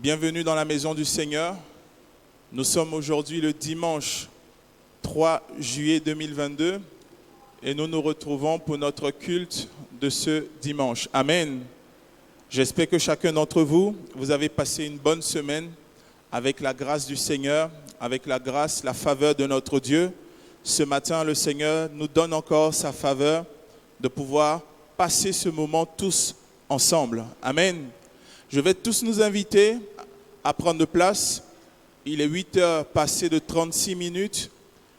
Bienvenue dans la maison du Seigneur. Nous sommes aujourd'hui le dimanche 3 juillet 2022 et nous nous retrouvons pour notre culte de ce dimanche. Amen. J'espère que chacun d'entre vous, vous avez passé une bonne semaine avec la grâce du Seigneur, avec la grâce, la faveur de notre Dieu. Ce matin, le Seigneur nous donne encore sa faveur de pouvoir passer ce moment tous ensemble. Amen. Je vais tous nous inviter à prendre place. Il est 8 heures passées de 36 minutes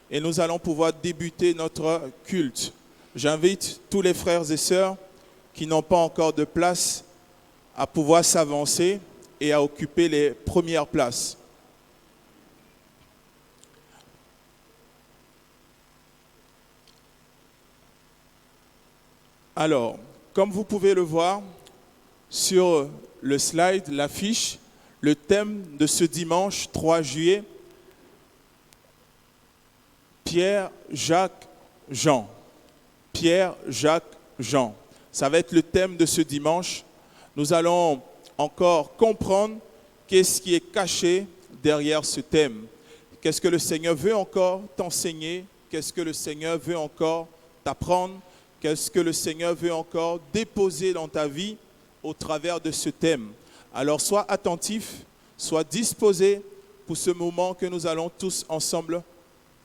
et nous allons pouvoir débuter notre culte. J'invite tous les frères et sœurs qui n'ont pas encore de place à pouvoir s'avancer et à occuper les premières places. Alors, comme vous pouvez le voir sur le slide, l'affiche, le thème de ce dimanche 3 juillet, Pierre, Jacques, Jean. Pierre, Jacques, Jean. Ça va être le thème de ce dimanche. Nous allons encore comprendre qu'est-ce qui est caché derrière ce thème. Qu'est-ce que le Seigneur veut encore t'enseigner? Qu'est-ce que le Seigneur veut encore t'apprendre? Qu'est-ce que le Seigneur veut encore déposer dans ta vie au travers de ce thème? Alors sois attentif, sois disposé pour ce moment que nous allons tous ensemble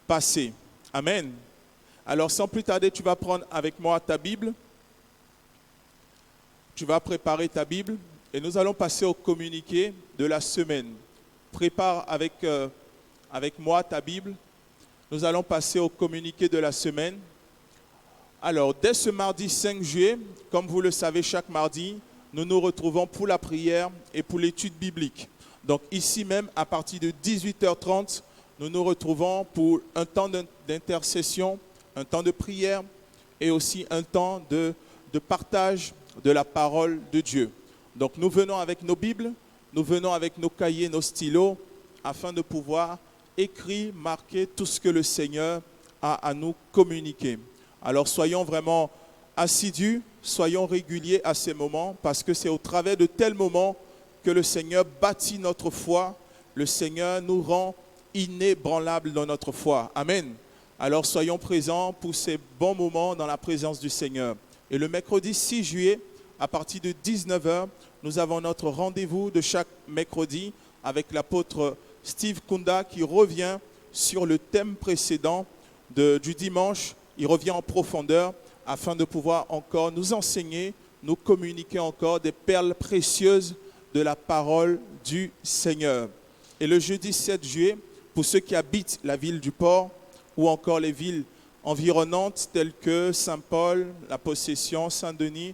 passer. Amen. Alors sans plus tarder, tu vas prendre avec moi ta Bible. Tu vas préparer ta Bible et nous allons passer au communiqué de la semaine. Prépare avec moi ta Bible. Nous allons passer au communiqué de la semaine. Alors, dès ce mardi 5 juillet, comme vous le savez, chaque mardi, nous nous retrouvons pour la prière et pour l'étude biblique. Donc ici même, à partir de 18h30, nous nous retrouvons pour un temps d'intercession, un temps de prière et aussi un temps de partage de la parole de Dieu. Donc nous venons avec nos Bibles, nous venons avec nos cahiers, nos stylos, afin de pouvoir écrire, marquer tout ce que le Seigneur a à nous communiquer. Alors soyons vraiment assidus, soyons réguliers à ces moments, parce que c'est au travers de tels moments que le Seigneur bâtit notre foi, le Seigneur nous rend inébranlables dans notre foi. Amen. Alors soyons présents pour ces bons moments dans la présence du Seigneur. Et le mercredi 6 juillet, à partir de 19h, nous avons notre rendez-vous de chaque mercredi avec l'apôtre Steve Kunda qui revient sur le thème précédent du dimanche. Il revient en profondeur afin de pouvoir encore nous enseigner, nous communiquer encore des perles précieuses de la parole du Seigneur. Et le jeudi 7 juillet, pour ceux qui habitent la ville du Port ou encore les villes environnantes telles que Saint-Paul, La Possession, Saint-Denis,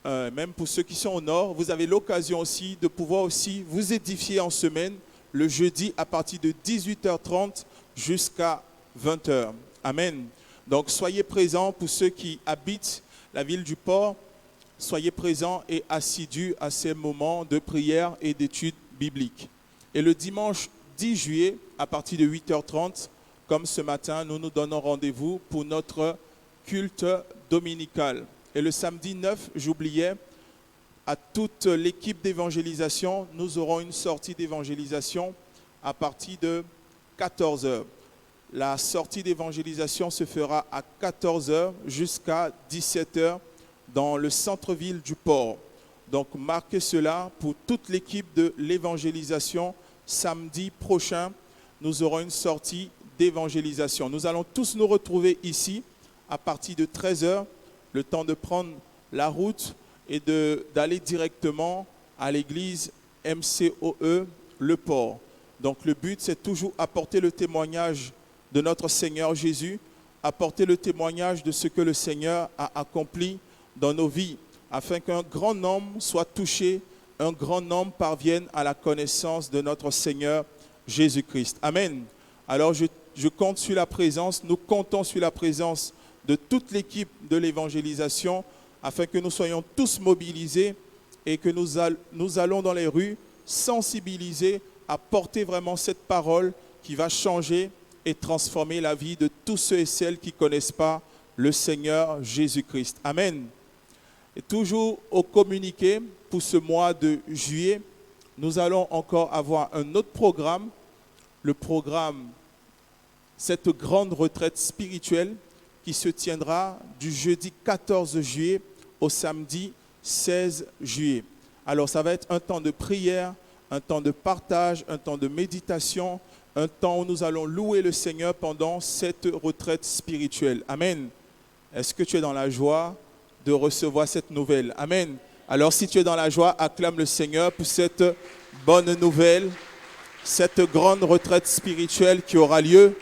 même pour ceux qui sont au nord, vous avez l'occasion aussi de pouvoir aussi vous édifier en semaine le jeudi à partir de 18h30 jusqu'à 20h. Amen. Donc soyez présents pour ceux qui habitent la ville du Port, soyez présents et assidus à ces moments de prière et d'études bibliques. Et le dimanche 10 juillet, à partir de 8h30, comme ce matin, nous nous donnons rendez-vous pour notre culte dominical. Et le samedi 9, j'oubliais, à toute l'équipe d'évangélisation, nous aurons une sortie d'évangélisation à partir de 14h. La sortie d'évangélisation se fera à 14h jusqu'à 17h dans le centre-ville du Port. Donc marquez cela pour toute l'équipe de l'évangélisation. Samedi prochain, nous aurons une sortie d'évangélisation. Nous allons tous nous retrouver ici à partir de 13h, le temps de prendre la route et d'aller directement à l'église MCOE Le Port. Donc le but, c'est toujours apporter le témoignage de notre Seigneur Jésus, apporter le témoignage de ce que le Seigneur a accompli dans nos vies, afin qu'un grand nombre soit touché, un grand nombre parvienne à la connaissance de notre Seigneur Jésus-Christ. Amen. Alors je compte sur la présence, nous comptons sur la présence de toute l'équipe de l'évangélisation, afin que nous soyons tous mobilisés et que nous allons dans les rues sensibiliser à porter vraiment cette parole qui va changer et transformer la vie de tous ceux et celles qui ne connaissent pas le Seigneur Jésus-Christ. Amen. Et toujours au communiqué pour ce mois de juillet, nous allons encore avoir un autre programme, le programme, cette grande retraite spirituelle qui se tiendra du jeudi 14 juillet au samedi 16 juillet. Alors ça va être un temps de prière, un temps de partage, un temps de méditation, un temps où nous allons louer le Seigneur pendant cette retraite spirituelle. Amen. Est-ce que tu es dans la joie de recevoir cette nouvelle? Amen. Alors si tu es dans la joie, acclame le Seigneur pour cette bonne nouvelle, cette grande retraite spirituelle qui aura lieu.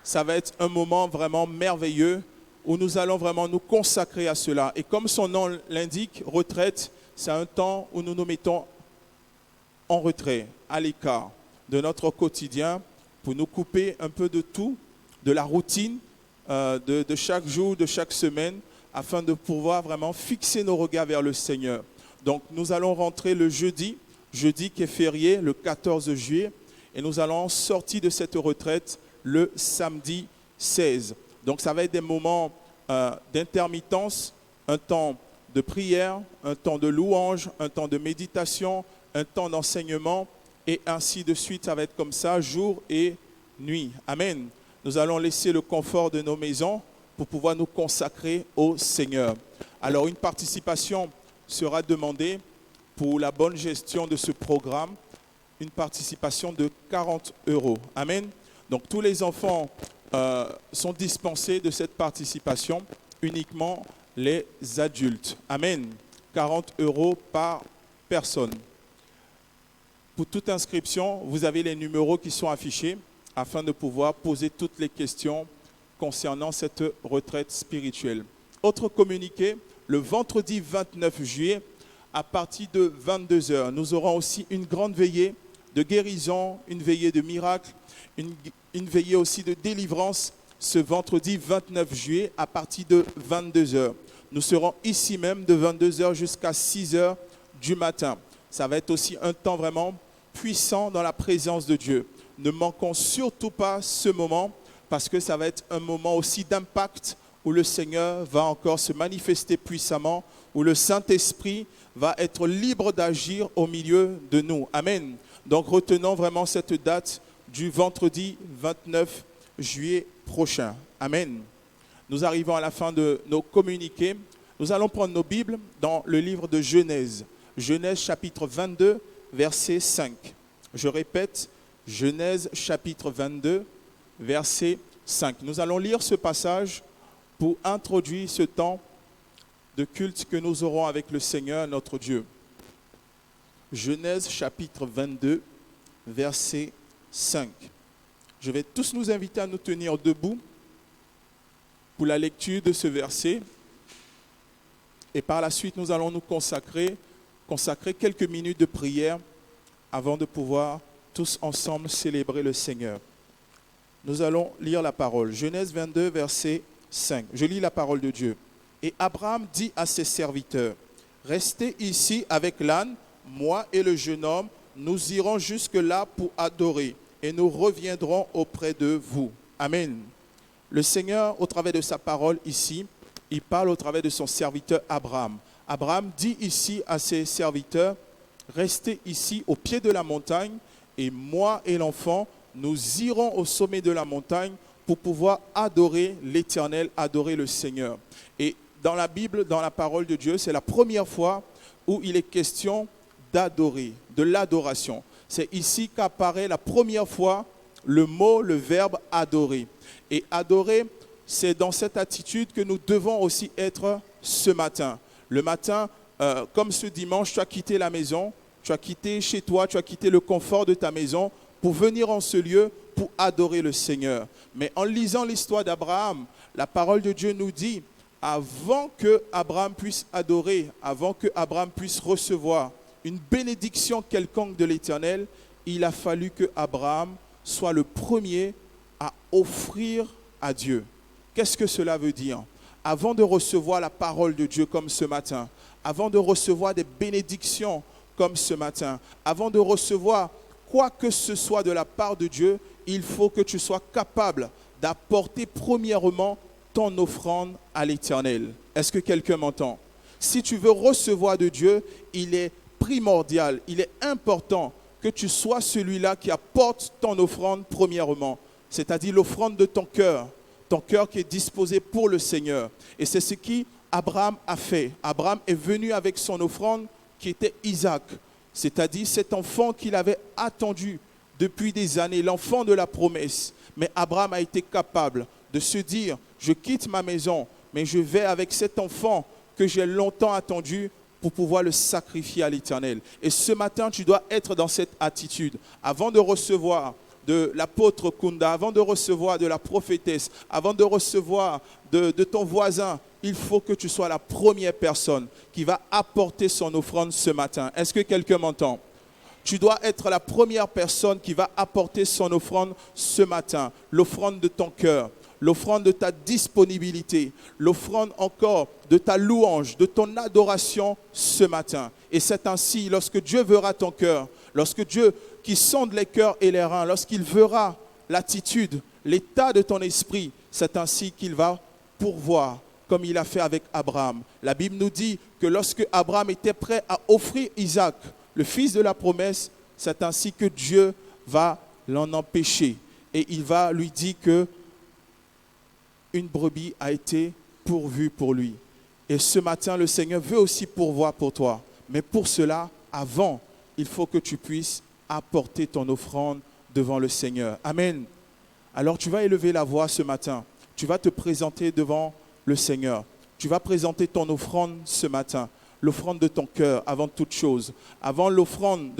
Ça va être un moment vraiment merveilleux où nous allons vraiment nous consacrer à cela. Et comme son nom l'indique, retraite, c'est un temps où nous nous mettons en retrait, à l'écart de notre quotidien pour nous couper un peu de tout, de la routine de chaque jour, de chaque semaine, afin de pouvoir vraiment fixer nos regards vers le Seigneur. Donc nous allons rentrer le jeudi qui est férié, le 14 juillet, et nous allons sortir de cette retraite le samedi 16. Donc ça va être des moments d'intermittence, un temps de prière, un temps de louange, un temps de méditation, un temps d'enseignement, et ainsi de suite. Ça va être comme ça, jour et nuit. Amen. Nous allons laisser le confort de nos maisons pour pouvoir nous consacrer au Seigneur. Alors une participation sera demandée pour la bonne gestion de ce programme, une participation de 40 €. Amen. Donc tous les enfants sont dispensés de cette participation, uniquement les adultes. Amen. 40 € par personne. Pour toute inscription, vous avez les numéros qui sont affichés afin de pouvoir poser toutes les questions concernant cette retraite spirituelle. Autre communiqué, le vendredi 29 juillet, à partir de 22 h, nous aurons aussi une grande veillée de guérison, une veillée de miracle, une veillée aussi de délivrance ce vendredi 29 juillet à partir de 22 h. Nous serons ici même de 22 h jusqu'à 6 h du matin. Ça va être aussi un temps vraiment puissant dans la présence de Dieu. Ne manquons surtout pas ce moment parce que ça va être un moment aussi d'impact où le Seigneur va encore se manifester puissamment, où le Saint-Esprit va être libre d'agir au milieu de nous. Amen. Donc retenons vraiment cette date du vendredi 29 juillet prochain. Amen. Nous arrivons à la fin de nos communiqués. Nous allons prendre nos Bibles dans le livre de Genèse. Genèse chapitre 22, verset 5. Je répète, Genèse chapitre 22, verset 5. Nous allons lire ce passage pour introduire ce temps de culte que nous aurons avec le Seigneur notre Dieu. Genèse chapitre 22, verset 5. Je vais tous nous inviter à nous tenir debout pour la lecture de ce verset. Et par la suite, nous allons nous consacrer quelques minutes de prière avant de pouvoir tous ensemble célébrer le Seigneur. Nous allons lire la parole. Genèse 22, verset 5. Je lis la parole de Dieu. Et Abraham dit à ses serviteurs, « Restez ici avec l'âne, moi et le jeune homme, nous irons jusque-là pour adorer, et nous reviendrons auprès de vous. » Amen. Le Seigneur, au travers de sa parole ici, il parle au travers de son serviteur Abraham. Abraham dit ici à ses serviteurs, « Restez ici au pied de la montagne, et moi et l'enfant, nous irons au sommet de la montagne pour pouvoir adorer l'Éternel, adorer le Seigneur. » Et dans la Bible, dans la parole de Dieu, c'est la première fois où il est question d'adorer, de l'adoration. C'est ici qu'apparaît la première fois le mot, le verbe adorer. Et adorer, c'est dans cette attitude que nous devons aussi être ce matin. Le matin, comme ce dimanche, tu as quitté la maison, tu as quitté chez toi, tu as quitté le confort de ta maison pour venir en ce lieu pour adorer le Seigneur. Mais en lisant l'histoire d'Abraham, la parole de Dieu nous dit, avant que Abraham puisse adorer, avant que Abraham puisse recevoir une bénédiction quelconque de l'Éternel, il a fallu que Abraham soit le premier à offrir à Dieu. Qu'est-ce que cela veut dire? Avant de recevoir la parole de Dieu comme ce matin, avant de recevoir des bénédictions comme ce matin, avant de recevoir quoi que ce soit de la part de Dieu, il faut que tu sois capable d'apporter premièrement ton offrande à l'Éternel. Est-ce que quelqu'un m'entend? Si tu veux recevoir de Dieu, il est primordial, il est important que tu sois celui-là qui apporte ton offrande premièrement, c'est-à-dire l'offrande de ton cœur qui est disposé pour le Seigneur. Et c'est ce qu'Abraham a fait. Abraham est venu avec son offrande qui était Isaac, c'est-à-dire cet enfant qu'il avait attendu depuis des années, l'enfant de la promesse. Mais Abraham a été capable de se dire, je quitte ma maison, mais je vais avec cet enfant que j'ai longtemps attendu pour pouvoir le sacrifier à l'Éternel. Et ce matin, tu dois être dans cette attitude. Avant de recevoir de l'apôtre Kunda, avant de recevoir de la prophétesse, avant de recevoir de ton voisin, il faut que tu sois la première personne qui va apporter son offrande ce matin. Est-ce que quelqu'un m'entend? Tu dois être la première personne qui va apporter son offrande ce matin, l'offrande de ton cœur, l'offrande de ta disponibilité, l'offrande encore de ta louange, de ton adoration ce matin. Et c'est ainsi, lorsque Dieu verra ton cœur, lorsque Dieu qui sonde les cœurs et les reins, lorsqu'il verra l'attitude, l'état de ton esprit, c'est ainsi qu'il va pourvoir, comme il a fait avec Abraham. La Bible nous dit que lorsque Abraham était prêt à offrir Isaac, le fils de la promesse, c'est ainsi que Dieu va l'en empêcher. Et il va lui dire que une brebis a été pourvue pour lui. Et ce matin, le Seigneur veut aussi pourvoir pour toi. Mais pour cela, avant, il faut que tu puisses apporter ton offrande devant le Seigneur. Amen. Alors tu vas élever la voix ce matin. Tu vas te présenter devant le Seigneur. Tu vas présenter ton offrande ce matin. L'offrande de ton cœur avant toute chose. Avant l'offrande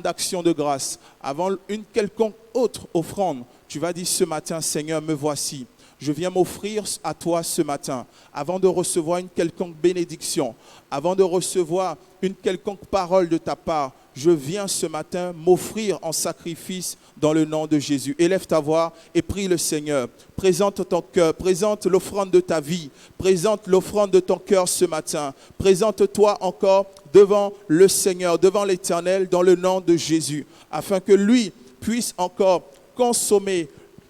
d'action de grâce. Avant une quelconque autre offrande. Tu vas dire ce matin, Seigneur, me voici. Je viens m'offrir à toi ce matin, avant de recevoir une quelconque bénédiction, avant de recevoir une quelconque parole de ta part. Je viens ce matin m'offrir en sacrifice dans le nom de Jésus. Élève ta voix et prie le Seigneur. Présente ton cœur, présente l'offrande de ta vie, présente l'offrande de ton cœur ce matin. Présente-toi encore devant le Seigneur, devant l'Éternel, dans le nom de Jésus, afin que lui puisse encore consommer,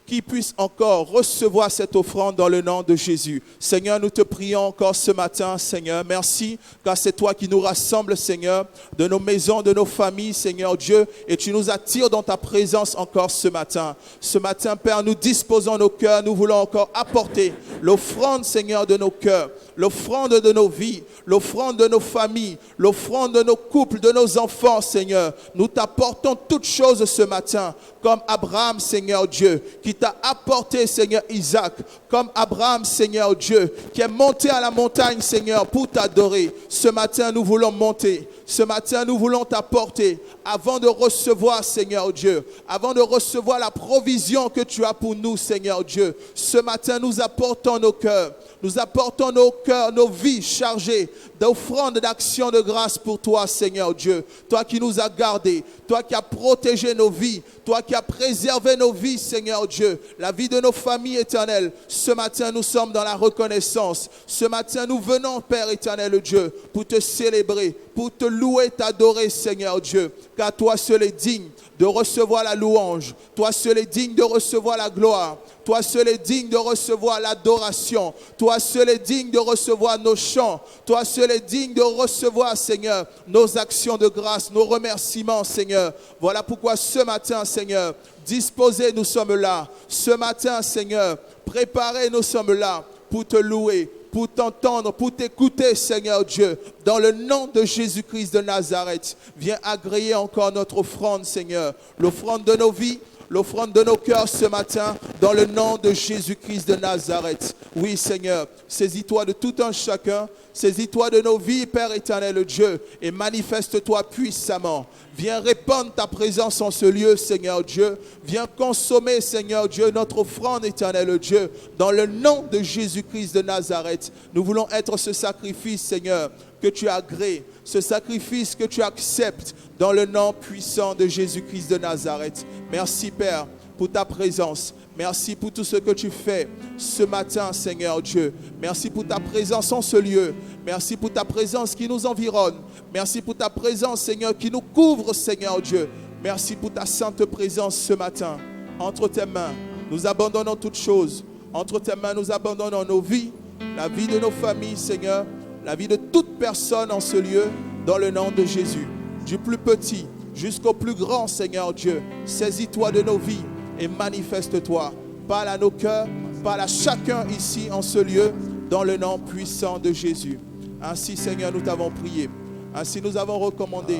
qui puisse encore recevoir cette offrande dans le nom de Jésus. Seigneur, nous te prions encore ce matin, Seigneur. Merci, car c'est toi qui nous rassembles, Seigneur, de nos maisons, de nos familles, Seigneur Dieu, et tu nous attires dans ta présence encore ce matin. Ce matin, Père, nous disposons nos cœurs, nous voulons encore apporter l'offrande, Seigneur, de nos cœurs, l'offrande de nos vies, l'offrande de nos familles, l'offrande de nos couples, de nos enfants, Seigneur. Nous t'apportons toutes choses ce matin, comme Abraham, Seigneur Dieu, qui t'a apporté, Seigneur Isaac, comme Abraham, Seigneur Dieu, qui est monté à la montagne, Seigneur, pour t'adorer. Ce matin, nous voulons monter. Ce matin, nous voulons t'apporter, avant de recevoir, Seigneur Dieu, avant de recevoir la provision que tu as pour nous, Seigneur Dieu. Ce matin, nous apportons nos cœurs. Nous apportons nos cœurs, nos vies chargées d'offrandes d'action de grâce pour toi, Seigneur Dieu. Toi qui nous as gardés, toi qui as protégé nos vies, toi qui as préservé nos vies, Seigneur Dieu, la vie de nos familles éternelles. Ce matin, nous sommes dans la reconnaissance. Ce matin, nous venons, Père éternel Dieu, pour te célébrer, pour te louer, t'adorer, Seigneur Dieu. Car toi seul est digne de recevoir la louange. Toi seul est digne de recevoir la gloire. Toi seul est digne de recevoir l'adoration. Toi seul est digne de recevoir nos chants. Toi seul est digne de recevoir, Seigneur, nos actions de grâce, nos remerciements, Seigneur. Voilà pourquoi ce matin, Seigneur, disposés, nous sommes là. Ce matin, Seigneur, préparés, nous sommes là pour te louer, pour t'entendre, pour t'écouter, Seigneur Dieu. Dans le nom de Jésus-Christ de Nazareth, viens agréer encore notre offrande, Seigneur. L'offrande de nos vies, l'offrande de nos cœurs ce matin, dans le nom de Jésus-Christ de Nazareth. Oui, Seigneur, saisis-toi de tout un chacun, saisis-toi de nos vies, Père éternel Dieu, et manifeste-toi puissamment. Viens répandre ta présence en ce lieu, Seigneur Dieu. Viens consommer, Seigneur Dieu, notre offrande, éternel Dieu, dans le nom de Jésus-Christ de Nazareth. Nous voulons être ce sacrifice, Seigneur, que tu agrées, ce sacrifice que tu acceptes dans le nom puissant de Jésus-Christ de Nazareth. Merci, Père, pour ta présence. Merci pour tout ce que tu fais ce matin, Seigneur Dieu. Merci pour ta présence en ce lieu. Merci pour ta présence qui nous environne. Merci pour ta présence, Seigneur, qui nous couvre, Seigneur Dieu. Merci pour ta sainte présence ce matin. Entre tes mains, nous abandonnons toutes choses. Entre tes mains, nous abandonnons nos vies, la vie de nos familles, Seigneur, la vie de toute personne en ce lieu. dans le nom de Jésus. Du plus petit jusqu'au plus grand, Seigneur Dieu, saisis-toi de nos vies et manifeste-toi. Parle à nos cœurs, parle à chacun ici en ce lieu, dans le nom puissant de Jésus. Ainsi, Seigneur, nous t'avons prié. Ainsi, nous avons recommandé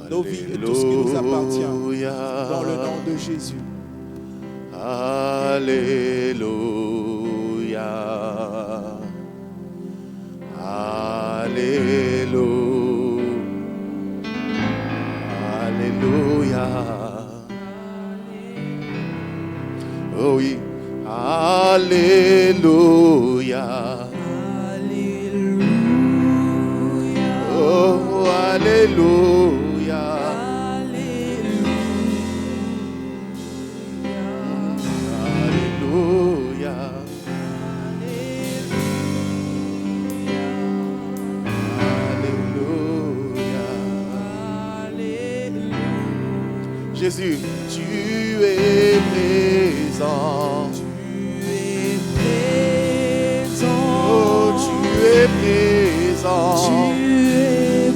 nos vies et tout ce qui nous appartient, dans le nom de Jésus. Alléluia. Alléluia. Alléluia. Oh oui. Alléluia. Oh, alléluia. Alléluia. Alléluia. Jésus, tu es présent. Oh, tu es présent. Tu es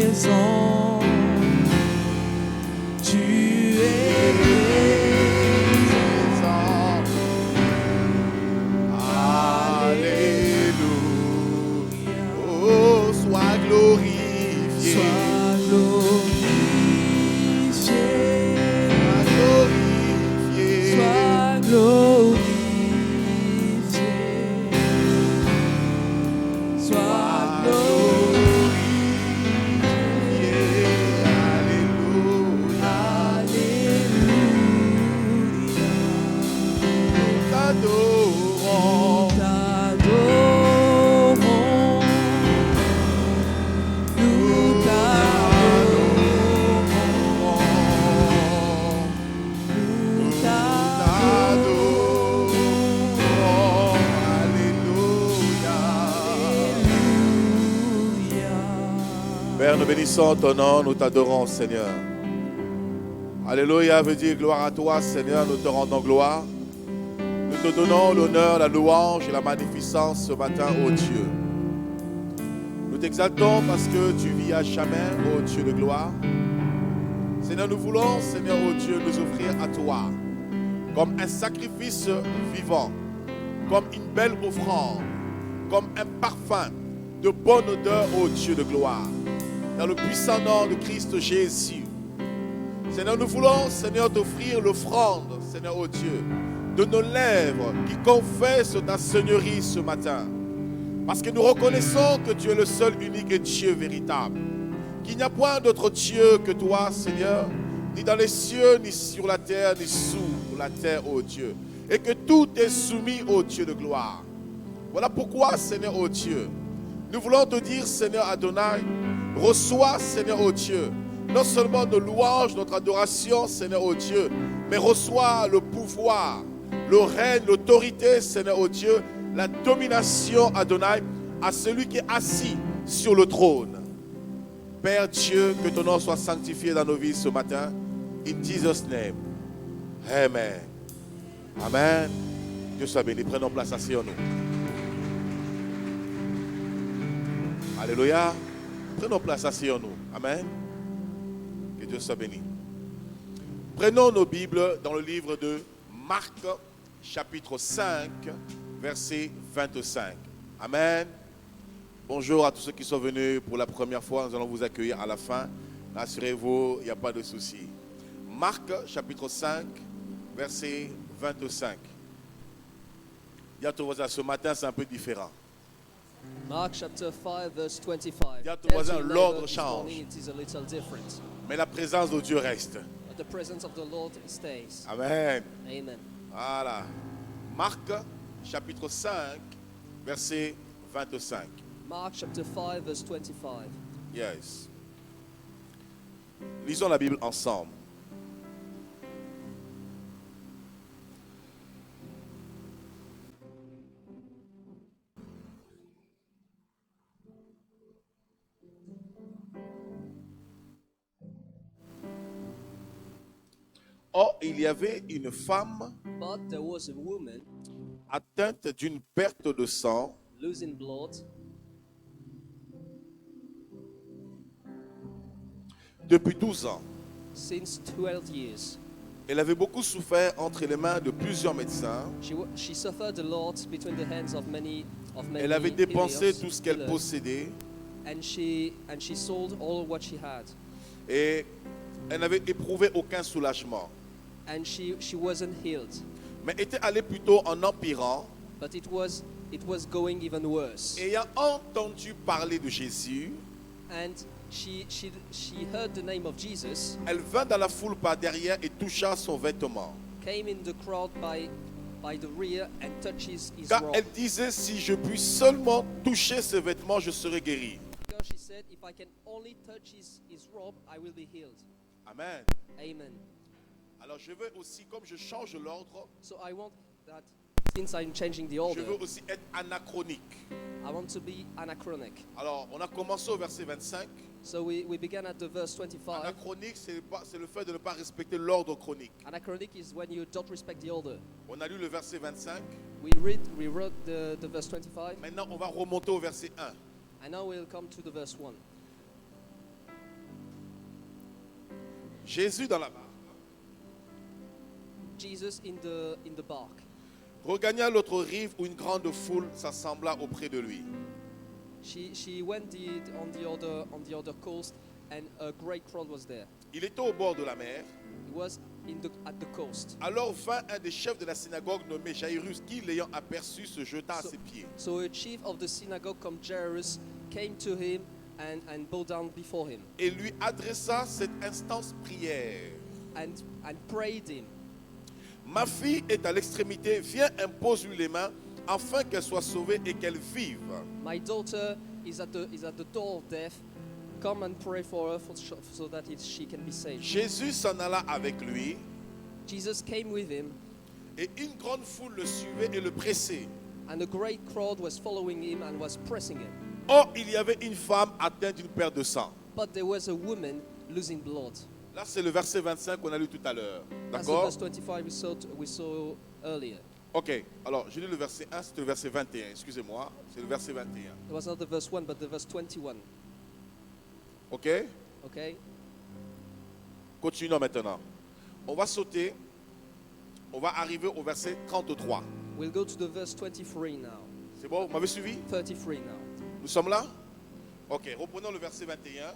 présent. Tu es présent. Alléluia. Oh, sois glorifié. Sois glorifié. Sois glorifié. Sois glorifié. Sois glorifié. Alléluia. Alléluia. T'adorons. T'adorons. Nous t'adorons. Nous t'adorons. Alléluia. Père, nous bénissons ton nom, nous t'adorons, Seigneur. Alléluia veut dire gloire à toi, Seigneur, nous te rendons gloire. Nous te donnons l'honneur, la louange et la magnificence ce matin, ô Dieu. Nous t'exaltons parce que tu vis à jamais, ô Dieu de gloire. Seigneur, nous voulons, Seigneur, ô Dieu, nous offrir à toi comme un sacrifice vivant, comme une belle offrande, comme un parfum de bonne odeur, ô Dieu de gloire. Dans le puissant nom de Christ Jésus. Seigneur, nous voulons, Seigneur, t'offrir l'offrande, Seigneur, ô Dieu, de nos lèvres qui confessent ta seigneurie ce matin. Parce que nous reconnaissons que tu es le seul unique Dieu véritable. Qu'il n'y a point d'autre Dieu que toi, Seigneur, ni dans les cieux, ni sur la terre, ni sous la terre, ô Dieu. Et que tout est soumis au Dieu de gloire. Voilà pourquoi, Seigneur, ô Dieu, nous voulons te dire, Seigneur Adonai, reçois, Seigneur, ô Dieu, non seulement nos louanges, notre adoration, Seigneur, ô Dieu, mais reçois le pouvoir, le règne, l'autorité, Seigneur, ô Dieu, la domination, Adonai, à celui qui est assis sur le trône. Père Dieu, que ton nom soit sanctifié dans nos vies ce matin. In Jesus' name. Amen. Amen. Dieu soit béni. Prenons place, asseyons-nous. Alléluia. Prenons place, asseyons-nous. Amen. Que Dieu soit béni. Prenons nos Bibles dans le livre de Marc, chapitre 5, verset 25. Amen. Bonjour à tous ceux qui sont venus pour la première fois. Nous allons vous accueillir à la fin. Rassurez-vous, il n'y a pas de souci. Marc, chapitre 5, verset 25. Dis à ton voisin, ce matin, c'est un peu différent. Mark chapter 5 verse 25. Dis à ton Tell voisin, your neighbor, l'ordre this change. morning it is a little different. Mais la présence de Dieu reste. But the presence of the Lord stays. Amen. Amen. Voilà. Marc, chapitre 5, verset 25. Mark chapter 5 verse 25. Yes. Lisons la Bible ensemble. Or, il y avait une femme But there was a woman atteinte d'une perte de sang losing blood depuis 12 ans. since 12 years. Elle avait beaucoup souffert entre les mains de plusieurs médecins. She suffered a lot between the hands of many Elle avait dépensé healers, tout ce qu'elle healers, possédait and she sold all what she had, et elle n'avait éprouvé aucun soulagement. and she wasn't healed, Mais était allée plutôt en empirant. but it was going even worse. Ayant entendu parler de Jésus, And she heard the name of Jesus, elle vint dans la foule par derrière et toucha son vêtement. came in the crowd by the rear and touches his Car robe. elle disait, si je puis seulement toucher ses vêtements, je serai guérie. Because she said, if I can only touch his robe, I will be healed. Amen. Amen. Alors je veux aussi, comme je change l'ordre, So I want that, since I'm changing the je order, veux aussi être anachronique. I want to be anachronic. Alors on a commencé au verset 25. So we began at the verse 25. Anachronique, c'est le fait de ne pas respecter l'ordre chronique. Anachronic is when you don't respect the order. On a lu le verset 25. We wrote the verse 25, Maintenant, on va remonter au verset 1. and now we'll come to the verse 1. Jésus dans la barque Jesus in the bark. regagna l'autre rive où une grande foule s'assembla auprès de lui. She went on the other coast, and a great crowd was there. Il était au bord de la mer. He was at the coast. Alors vint un des chefs de la synagogue nommé Jairus qui, l'ayant aperçu, se jeta à ses pieds. So a chief of the synagogue called Jairus came to him and bowed down before him Et lui adressa cette instance prière. and prayed him. Ma fille est à l'extrémité, viens, impose-lui les mains afin qu'elle soit sauvée et qu'elle vive. My daughter is at the door of death. Come and pray for her so that she can be saved. Jésus s'en alla avec lui Jesus came with him, et une grande foule le suivait et le pressait. and a great crowd was following him and was pressing him. Or, il y avait une femme atteinte d'une perte de sang. But there was a woman losing blood. Là, c'est le verset 25 qu'on a lu tout à l'heure. That's the D'accord? verse 25 we saw earlier. Ok, alors je lis le verset 1, c'est le verset 21. Excusez-moi, c'est le verset 21. It was not the verse 1, but the verse 21. Ok? Okay? Continuons maintenant. On va sauter. On va arriver au verset 33. We'll go to the verse 23 now. C'est bon? Vous m'avez suivi? 33 now. Nous sommes là? Ok, reprenons le verset 21.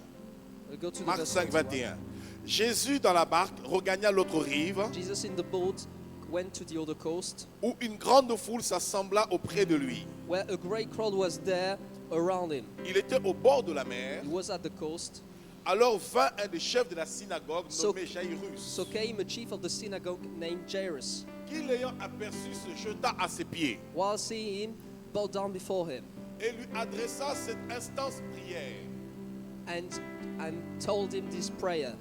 We'll go to the Marc verse 5, 21. 21. Jésus dans la barque regagna l'autre rive Jesus in the boat went to the other coast, où une grande foule s'assembla auprès de lui. where a great crowd was there around him. Il était au bord de la mer. He was at the coast. Alors vint un des chefs de la synagogue So- nommé Jairus, So came a chief of the synagogue named Jairus. qui l'ayant aperçu se jeta à ses pieds While seeing him, bowed down before him et lui adressa cette instance prière. and told him this prayer.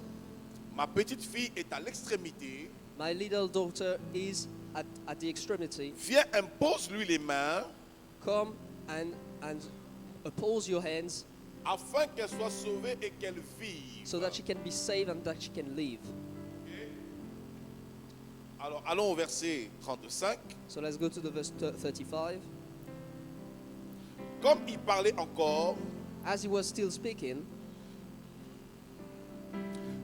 Ma petite fille est à l'extrémité. My little daughter is at the extremity. Viens, impose-lui les mains Come and oppose your hands afin qu'elle soit sauvée et qu'elle vive. so that she can be saved and that she can live. Alors allons au verset 35. So let's go to the verse 35. Comme il parlait encore, As he was still speaking,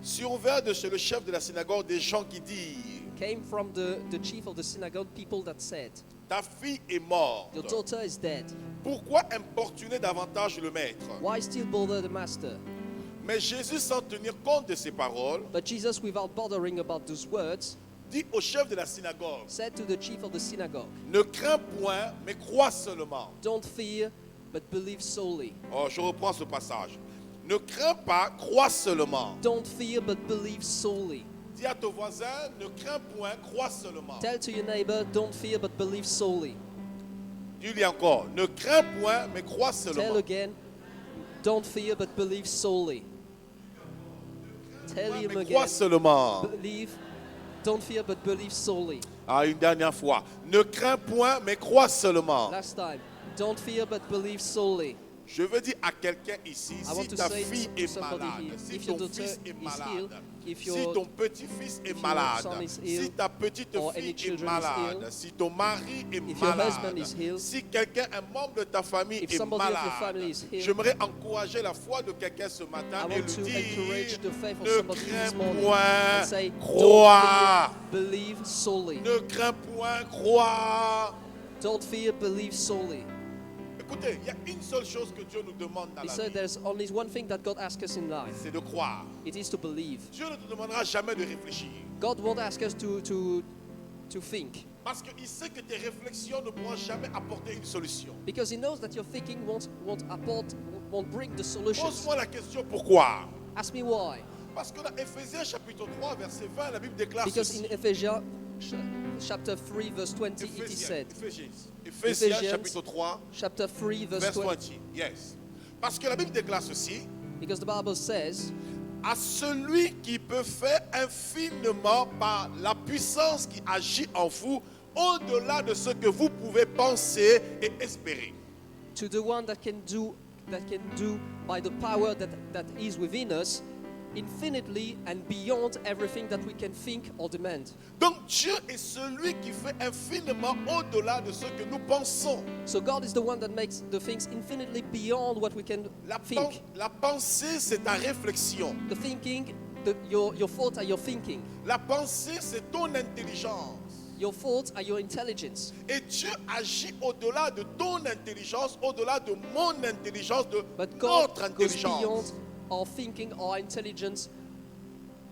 survinrent de chez le chef de la synagogue des gens qui dirent, came from the chief of the synagogue people that said, ta fille est morte. your daughter is dead. Pourquoi importuner davantage le maître? Why still bother the master? Mais Jésus, sans tenir compte de ces paroles, But Jesus, without bothering about those words, dit au chef de la synagogue, said to the chief of the synagogue, ne crains point, mais crois seulement. don't fear, but believe solely. Oh, je reprends ce passage. Ne crains pas, crois seulement. Don't fear, but believe solely. Dis à ton voisin, ne crains point, crois seulement. Tell to your neighbor, don't fear, but believe solely. Dis-lui encore, ne crains point, mais crois Tell seulement. again, don't fear, but believe solely. Tell him Mais again, crois seulement. believe, don't fear, but believe solely. Ah, une dernière fois. Ne crains point, mais crois seulement. Last time, don't fear, but believe solely. Je veux dire à quelqu'un ici, I want si to ta say fille to est somebody malade, here, si if your ton daughter fils est is malade, healed, if Si your ton petit-fils est your malade, son is ill, si ta petite or fille any est children is malade, ill, si ton mari est if your husband malade, is ill, si quelqu'un, un membre de ta famille if est somebody of your malade, family is ill, j'aimerais encourager la foi de quelqu'un ce matin I et want lui to encourage dire, the faith of ne somebody this crains morning point, and say, crois. don't fear, believe solely. Ne crains point, crois. Don't fear, believe solely. Écoutez, il y a une seule chose que Dieu nous demande dans He la said vie, there's only one thing that God asks us in life. c'est de croire. It is to believe. Dieu ne te demandera jamais de réfléchir. God won't ask us to think. Parce qu'il sait que tes réflexions ne pourront jamais apporter une solution. Because he knows that your thinking won't bring the solutions. Pose-moi la question pourquoi. Ask me why. Parce que dans Éphésiens chapitre 3 verset 20, la Bible déclare Because ceci. in Ephesians chapter 3 verse 20 it is said. Éphésiens Ephesians chapitre 3 chapter 3 verse verse 20. 20. Yes. Parce que la Bible déclare ceci. Because the Bible says, À celui qui peut faire infiniment par la puissance qui agit en vous, au-delà de ce que vous pouvez penser et espérer. to the one that can do by the power that is within us, infinitely and beyond everything that we can think or demand. Donc Dieu est celui qui fait infiniment au-delà de ce que nous pensons. So God is the one that makes the things infinitely beyond what we can think. La pensée, c'est ta réflexion. The thinking, your thoughts are your thinking. La pensée, c'est ton intelligence. Your thoughts are your intelligence. Et Dieu agit au-delà de ton intelligence, au-delà de mon intelligence, de But God notre goes beyond intelligence. our thinking, our intelligence,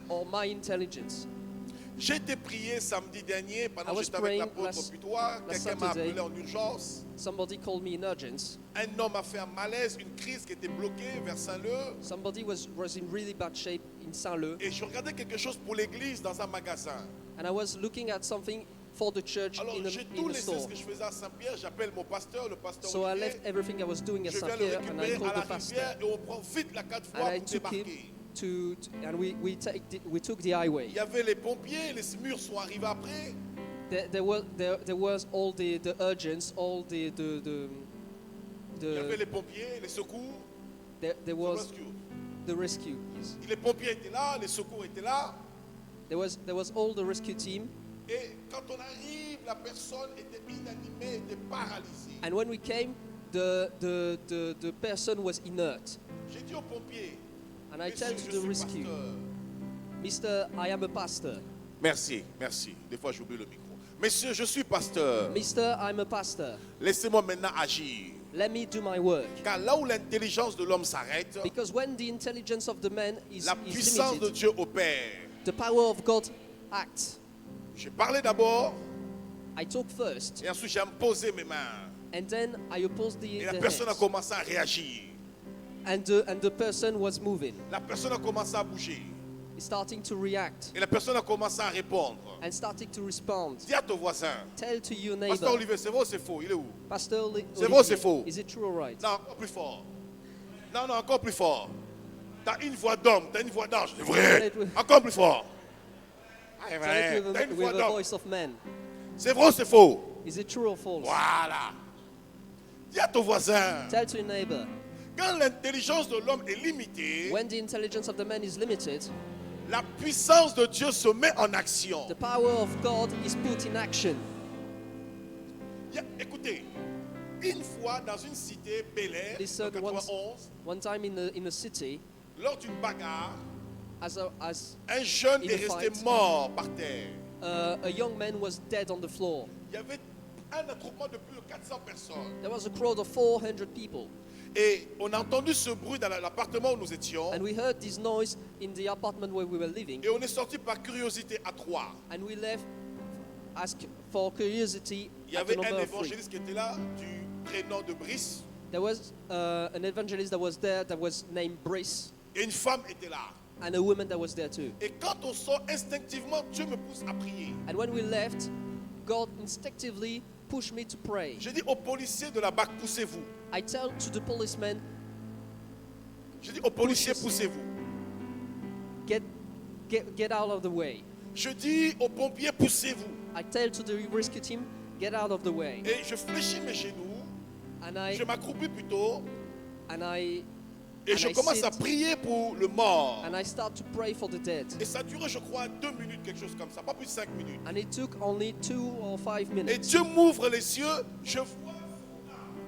or my intelligence. J'ai été prié samedi dernier pendant I que was j'étais avec praying l'apôtre last Putois. Quelqu'un m'a Saturday. appelé en urgence. Somebody called me in urgence. Un homme a fait un malaise, une crise qui était bloquée vers Saint-Leu. Somebody was in really bad shape in Saint-Leu. Et je regardais quelque chose pour l'église dans un magasin. And I was looking at something for the church Alors j'ai tout in a laissé store. ce que je faisais à Saint-Pierre. J'appelle mon pasteur, le pasteur So I Olivier. left everything I was doing at Je viens le Saint-Pierre and I récupérer called à the la pastor. rivière et on prend vite la 4 And fois I pour took him débarquer. and we took the highway. Il y avait les pompiers, les SMUR sont arrivés après. There was all the urgents, all Il y avait les pompiers, les secours. there le was rescue. the rescue. Yes. Les pompiers étaient là, les secours étaient là. There was all the rescue team. Et quand on arrive, la personne était inanimée, était paralysée. And when we came, the person was inert. J'ai dit aux pompiers, And I Monsieur, tell je to the suis rescue, pasteur. Mr. I am a pastor. Merci, merci. Des fois j'oublie le micro. Monsieur, je suis pasteur. Mr. I'm a pastor. Laissez-moi maintenant agir. Let me do my work. Car là où l'intelligence de l'homme s'arrête, Because when the intelligence of the man is la puissance de limited, Dieu opère. the power of God acts. J'ai parlé d'abord I talk first, et ensuite j'ai imposé mes mains. and then I oppose Et the la personne a hands. commencé à réagir. And the person was moving. La personne a commencé à bouger. He's starting to react Et la personne a commencé à répondre. and starting to respond. Dis à ton voisin, Tell to your Pasteur neighbor, Olivier, c'est vrai ou c'est faux? Il est où? Pastor C'est vrai ou c'est Olivier, faux? is it true or right? Non, encore plus fort. Non, non, encore plus fort. T'as une voix d'homme, t'as une voix d'ange. C'est vrai. Encore plus fort. Ah, c'est Tell vrai. it T'as une voix with a d'homme. voice of man. C'est vrai ou c'est faux? Is it true or false? Voilà. Dis à ton voisin, Tell to your neighbor, quand l'intelligence de l'homme est limitée, when the intelligence of the man is limited, la puissance de Dieu se met en action. the power of God is put in action. Écoutez, une fois dans une cité, Bel Air, en Listen, 91, One time in a city, lors d'une bagarre, as un jeune In est a resté fight. mort par terre. a young man was dead on the floor. Il y avait un attroupement de plus de 400 personnes. There was a crowd of 400 people, Et on a entendu ce bruit dans l'appartement où nous étions. and we heard this noise in the apartment where we were living, Et on est sorti par curiosité à trois. and we left, asked for curiosity Il y at avait the un number of 3. évangéliste qui était là, du prénom de Brice. There was an evangelist that was there that was named Brice, Et une femme était là. and a woman that was there too. Et quand on sort instinctivement, Dieu me pousse à prier. And when we left, God instinctively pushed me to pray. J'ai dit aux policiers de la BAC, poussez-vous. I tell to the policeman, J'ai dit aux policiers, Pushes. poussez-vous. get out of the way. Je dis aux pompiers, poussez-vous. I tell to the rescue team, get out of the way. Et je fléchis mes genoux, And je m'accroupis plutôt, I Et and je I commence sit à prier pour le mort. and I start to pray for the dead. Et ça durait, je crois, 2 minutes, quelque chose comme ça, pas plus de 5 minutes. And it took only 2 or 5 Et minutes. Dieu m'ouvre les yeux, je vois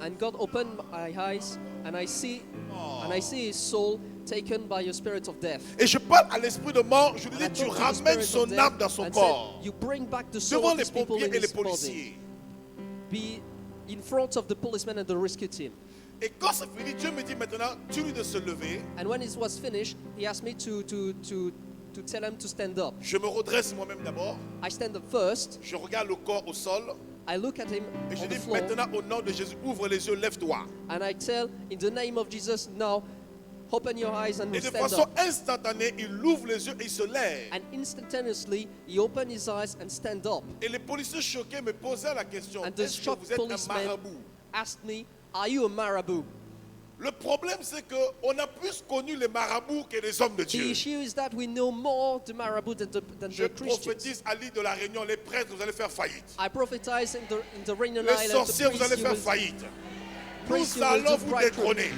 And God opened my eyes and I see mort. his soul taken by a spirit of death. Et je parle à l'esprit de mort, je lui And I dis, tu talked to the ramènes spirit son of death âme dans son and corps. said, you bring back the soul Devant of les these people pompiers in et les his body. policiers. Be in front of the policeman and the rescue team. Et quand c'est fini, Dieu me dit maintenant, tu lui de se lever. And when it was finished, he asked me to tell him to stand up. Je me redresse moi-même d'abord. I stand up first. Je regarde le corps au sol. I look at him Et je on the dis floor. maintenant au nom de Jésus, ouvre les yeux, lève-toi. And I tell, in the name of Jesus, now open your eyes and Et de stand façon up. instantanée, il ouvre les yeux et il se lève. And instantaneously, he opened his eyes and stand up. Et les policiers choqués me posaient la question, And the est-ce que shocked vous êtes un policeman marabout? asked me, are you a marabout? Le problème, c'est qu'on a plus connu les marabouts que les hommes de The Dieu. issue is that we know more the marabout than Je the Christians. prophétise à l'île de la Réunion, les prêtres, vous allez faire faillite. I prophesize in the Reunion Les Islands, sorciers, vous allez you faire will- faillite. Prince, Nous you will allons do vous breakthrough. détrôner.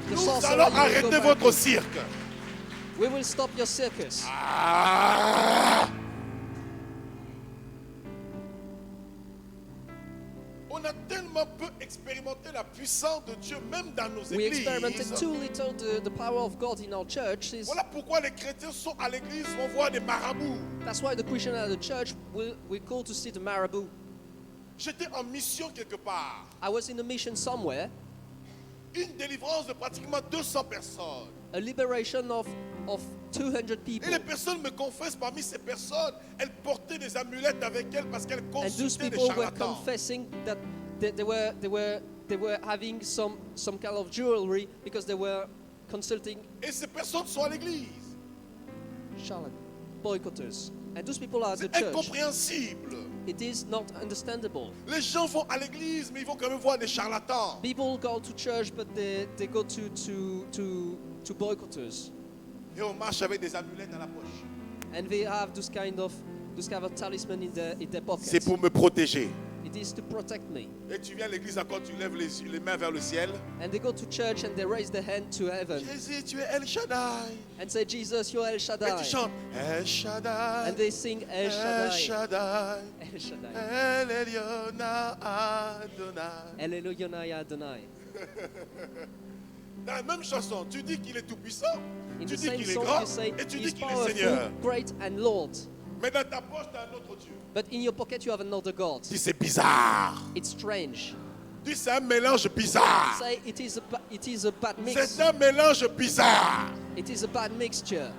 The Nous sorcerer, allons you will go arrêter bankrupt. votre cirque. We will stop your circus. Ah! On a tellement peu expérimenté la puissance de Dieu, même dans nos We experimented églises. too little the power of God in our churches. Voilà pourquoi les chrétiens sont à l'église, vont voir des marabouts. That's why the Christian at the church we call to see the marabout. J'étais en mission quelque part. I was in a mission somewhere, Une délivrance de pratiquement 200 personnes. a liberation of 200 Et people. les personnes me confessent, parmi ces personnes, elles portaient des amulettes avec elles parce qu'elles And those consultaient des people were charlatans. confessing that they were having some kind of jewelry because they were consulting Et ces personnes sont à l'église. charlatan boycotters. And those people are at the C'est church. incompréhensible. It is not understandable. Les gens vont à l'église, mais ils vont quand même voir des charlatans. People go to church, but they go to boycotters, Et on marche avec des amulettes à la poche. and they have those kind of talisman in their pockets. C'est pour me protéger. It is to protect me. Et tu viens à l'église encore, tu lèves les mains vers le ciel. And they go to church and they raise their hand to heaven Jésus, tu es El Shaddai. and say, Jesus, you're El Et Shaddai. tu chantes El Shaddai. And they sing El El Shaddai. Shaddai. El Shaddai. El Elyon Adonai. El Elyon Adonai. Dans la même chanson, tu dis qu'il est tout puissant, In tu the dis same qu'il est song, grand you say et tu dis He's qu'il est powerful, Seigneur. great, and Lord. Mais dans ta poche, tu as un autre Dieu. But in your pocket, you have another God. Dis c'est bizarre. It's strange. Dis c'est un mélange bizarre. Say it is a bad mix. C'est un mélange bizarre. It is a bad mixture.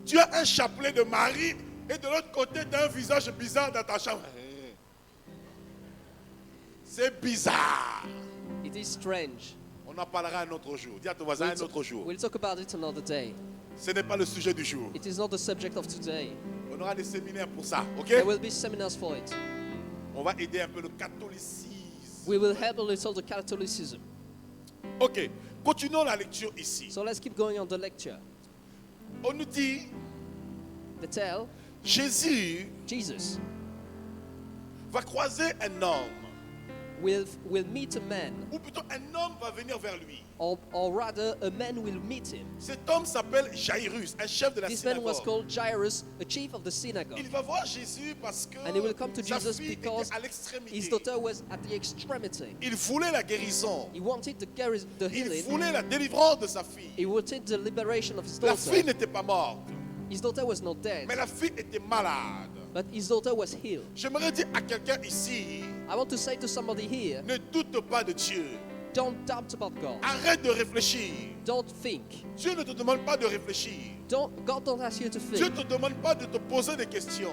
Tu as un chapelet de Marie et de l'autre côté, tu as un visage bizarre dans ta chambre. C'est bizarre. It is strange. On en parlera un autre jour. Dis à ton voisin un autre jour. We'll talk about it another day. Ce n'est pas le sujet du jour. It is not the subject of today. On aura des séminaires pour ça, ok? There will be seminars for it. On va aider un peu le catholicisme. We will help a little the Catholicism. Ok, continuons la lecture ici. So let's keep going on the lecture. On nous dit, They tell Jésus Jesus va croiser un homme, will meet a man, ou plutôt un homme va venir vers lui. or rather a man will meet him. Cet homme s'appelle Jairus, un chef de la This man was synagogue. called Jairus, a chief of the synagogue. Il va voir Jésus parce que And he will come to sa Jesus fille because était à his l'extrémité. daughter was at the extremity. Il voulait la guérison. He wanted the Il healing. voulait la délivrance de sa fille. He wanted the liberation of his La fille daughter. n'était pas morte, His daughter was not dead, mais la fille était malade. but his daughter was healed. J'aimerais dire à quelqu'un ici, I want to say to somebody here, ne doute pas de Dieu. don't doubt about God. Arrête de réfléchir. Don't think. Dieu ne te demande pas de réfléchir. God don't ask you to Dieu think. ne te demande pas de te poser des questions.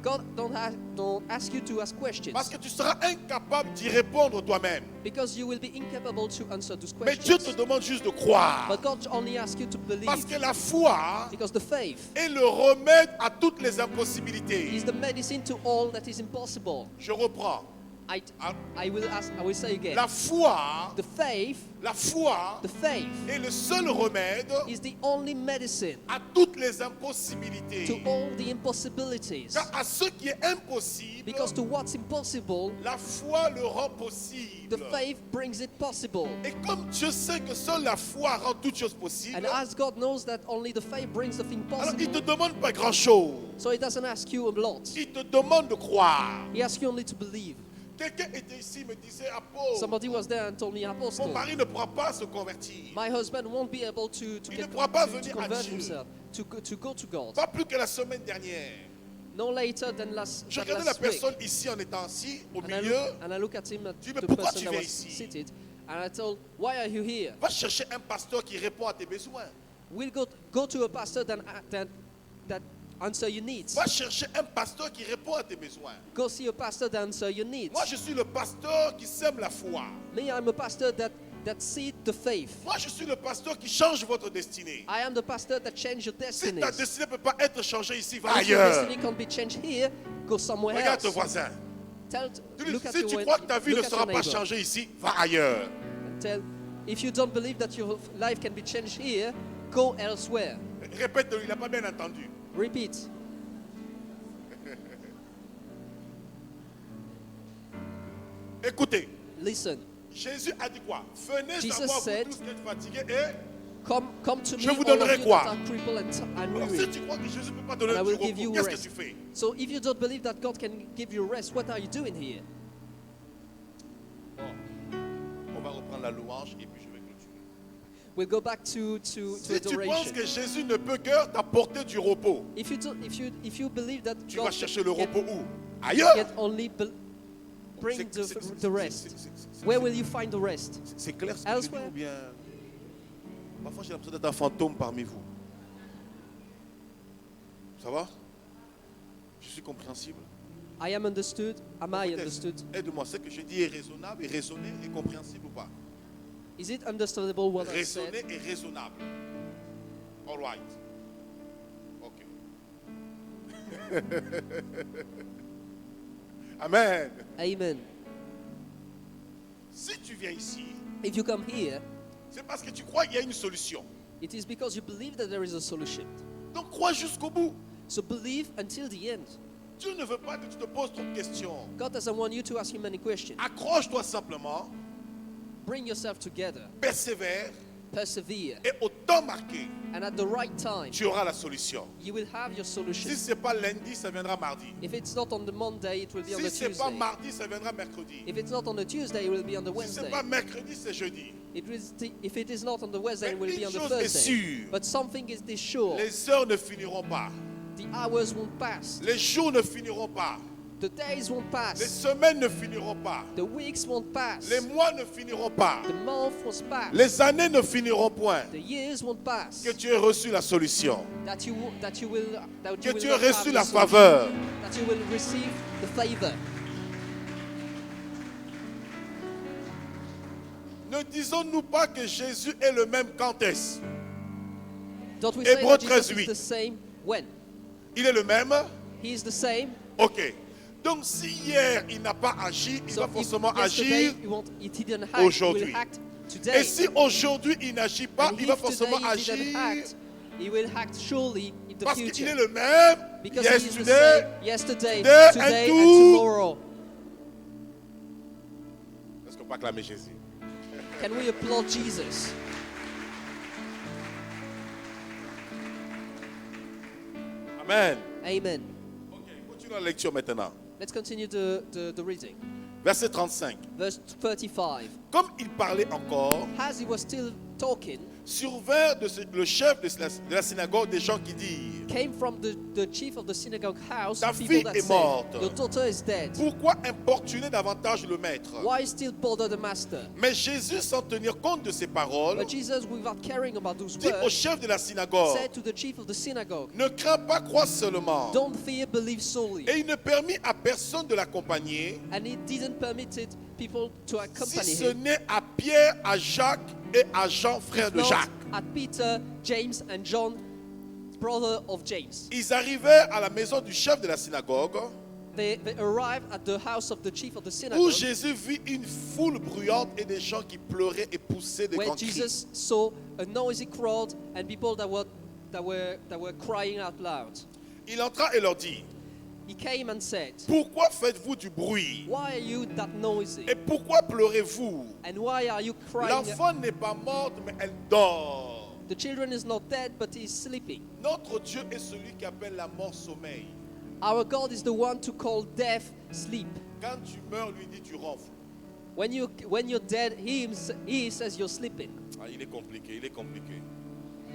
God don't ask you to ask questions, Parce que tu seras incapable d'y répondre toi-même. because you will be incapable to answer those Mais Dieu te questions. demande juste de croire. But God only asks you to Parce believe, que la foi because the faith est le remède à toutes les impossibilités. is the medicine to all that is impossible. Je reprends. I will say again. La foi, The faith est le seul remède is the only medicine à toutes les to impossibilités. all the impossibilities. Car à ce qui est impossible, Because to what's impossible, la foi le rend possible. the faith brings it possible. Et comme Dieu sait que seule la foi rend toutes choses possibles, And as God knows that only the faith brings the thing alors il ne te possible, demande pas grand-chose. so He doesn't ask you a lot. Il te demande de croire. He asks you only to believe. Quelqu'un était ici, me disait, Apôtre, Somebody was there and told me, mon Apostle, mari ne pourra pas se convertir. my husband won't be able to Il ne get pourra pas to venir à convert Dieu. himself, to go to God. Pas plus que la semaine dernière. No later than last Je regardais la week. personne ici en étant assis, au And I milieu. look at him, at dis, mais the pourquoi person tu that viens was ici? seated, and I told, why are you here? Va chercher un pasteur qui répond à tes besoins. We'll go to a pastor that answer your needs. Va chercher un pasteur qui répond à tes besoins. Go see a pastor that answer your needs. Moi, je suis le pasteur qui sème la foi. Me, I'm a pastor that seed the faith. Moi, je suis le pasteur qui change votre destinée. I am the pastor that change your Si destiny. ta destinée ne peut pas être changée ici, va If your ailleurs. destiny can't be changed here, go somewhere Regarde ton else. voisin. Look at Si tu your crois que ta vie look ne at sera your pas neighbor. changée ici, va ailleurs. Tell, if you don't believe that your life can be changed here, go elsewhere. Répète-le, il n'a pas bien entendu. Repeat. Écoutez, Listen. Jésus a dit quoi? Venez Jesus à moi, vous said, tous qui êtes fatigués et... Come to me, Je vous all of donnerai you quoi? that are crippled and Alors, si weary. tu crois que Jésus ne peut pas donner And I du will give you repos, qu'est-ce que rest. tu fais? So if you don't believe that God can give you rest, what are you doing here? Bon, on va reprendre la louange et puis je vais clôturer. We'll go back to Si tu penses adoration. que Jésus ne peut que t'apporter du repos, If you believe that tu vas God chercher le can, repos où? Ailleurs. can only bring the rest, where will you find the rest? C'est clair ce que je dis Elsewhere. ou bien... Parfois j'ai l'impression d'être un fantôme parmi vous. Ça va? Je suis compréhensible. I am understood. Am I Peut-être. understood? Aide-moi, ce que je dis est raisonnable et raisonné et compréhensible ou pas? Is it understandable what I Raisonné said? et raisonnable. All right. Ok. Amen. Amen. Si tu viens ici, If you come here, c'est parce que tu crois qu'il y a une solution. it is because you believe that there is a solution. Donc crois jusqu'au bout. So believe until the end. Dieu ne veut pas que tu te poses trop de questions. God doesn't want you to ask him many questions. Accroche-toi simplement, Bring yourself together, persévère persevere, et au temps marqué, and at the right time, tu auras la solution. you will have your solution. Si ce n'est pas lundi, ça viendra mardi. If it's not on the Monday, it will be on Si the ce n'est pas Tuesday. mardi, ça viendra mercredi. If it's not on the Tuesday, it will be on the Si ce n'est Wednesday. pas mercredi, c'est jeudi. If it is not on the Wednesday, it will Mais be on une the chose est Thursday. sûre. But something is this sure. Les heures ne finiront pas. The hours won't pass. Les jours ne finiront pas. The days won't Les pass. semaines ne finiront pas. The weeks won't pass. Les mois ne finiront pas. The month won't pass. Les années ne finiront point. The years won't pass. Que tu aies reçu la solution. That you will Que tu aies not have reçu the la solution. faveur. That you will receive the favor. Ne disons-nous pas que Jésus est le même quand est-ce? Don't we say Hébreux that Jesus 13:8. is the same when? Il est le même? He is the same. Ok. Donc si hier il n'a pas agi, il So va if forcément yesterday agir. he didn't act, he aujourd'hui. will act today. Et si aujourd'hui il n'agit pas, And il va if today forcément he didn't agir act, he will act surely in the parce qu'il future. est le même Because he is the yesterday. same yesterday, today, today, and and to- tomorrow. Est-ce qu'on peut acclamer Jésus? Can we applaud Jesus? Amen. Amen. Ok, continue la lecture maintenant. Let's continue the reading. Verset 35. Verse 35. Comme il parlait encore, As he was still talking, survint le chef de la synagogue des gens qui dirent: came from the chief of the synagogue house Ta people fille that est said, morte. your daughter is dead. Pourquoi importuner davantage le maître? Why still bother the master? Mais Jésus, sans tenir compte de ces paroles, But Jesus, without caring about those dit au words, chef de la synagogue: said to the chief of the synagogue, Ne crains pas, crois seulement. don't fear, believe solely. Et il ne permit à personne de l'accompagner, And he didn't permit it people to si accompany ce him. n'est à Pierre, à Jacques et à Jean, frère de Not Jacques. at Peter, James, and John, brother of James. Ils arrivèrent à la maison du chef de la synagogue. they arrived at the house of the chief of the où synagogue, Jésus vit une foule bruyante et des gens qui pleuraient et poussaient des where grands cris. Jesus saw a noisy crowd and people that were crying out loud. Il entra et leur dit, He came and said, pourquoi faites-vous du bruit? "Why are you that noisy? Et pourquoi pleurez-vous? And why are you crying? L'enfant n'est pas morte, mais elle dort. The children is not dead, but he is sleeping." Notre Dieu est celui qui appelle la mort sommeil. Our God is the one to call death sleep. Quand tu meurs, lui dit tu ronfles. When you're dead, he says you're sleeping. Ah, il est compliqué, il est compliqué.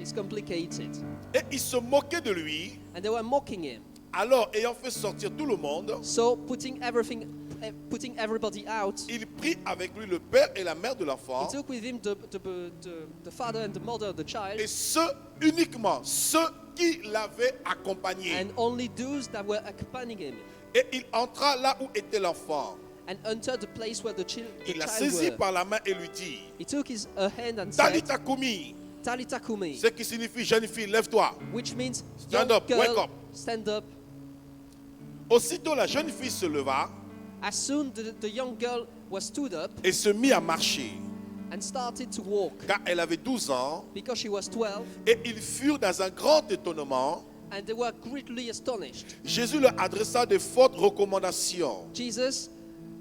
It's complicated. Et ils se moquaient de lui. And they were mocking him. Alors, ayant fait sortir tout le monde, So putting everybody out, il prit avec lui le père et la mère de he l'enfant, took with him the father and the mother of the child, et uniquement ceux qui l'avaient accompagné. and only those that were accompanying him, Et il entra là où était l'enfant. and entered the place where the Il child la saisit were. par la main et lui dit, He took her hand and said, Talita Kumi, "Talitha Kumi," ce qui signifie jeune fille, lève-toi. which means Stand young up, wake girl, up. stand up. Aussitôt la jeune fille se leva As soon the young girl was stood up et se mit à marcher, and started to walk, car elle avait 12 ans, because she was 12, et ils furent dans un grand étonnement. and they were greatly astonished. Jésus leur adressa de fortes recommandations Jesus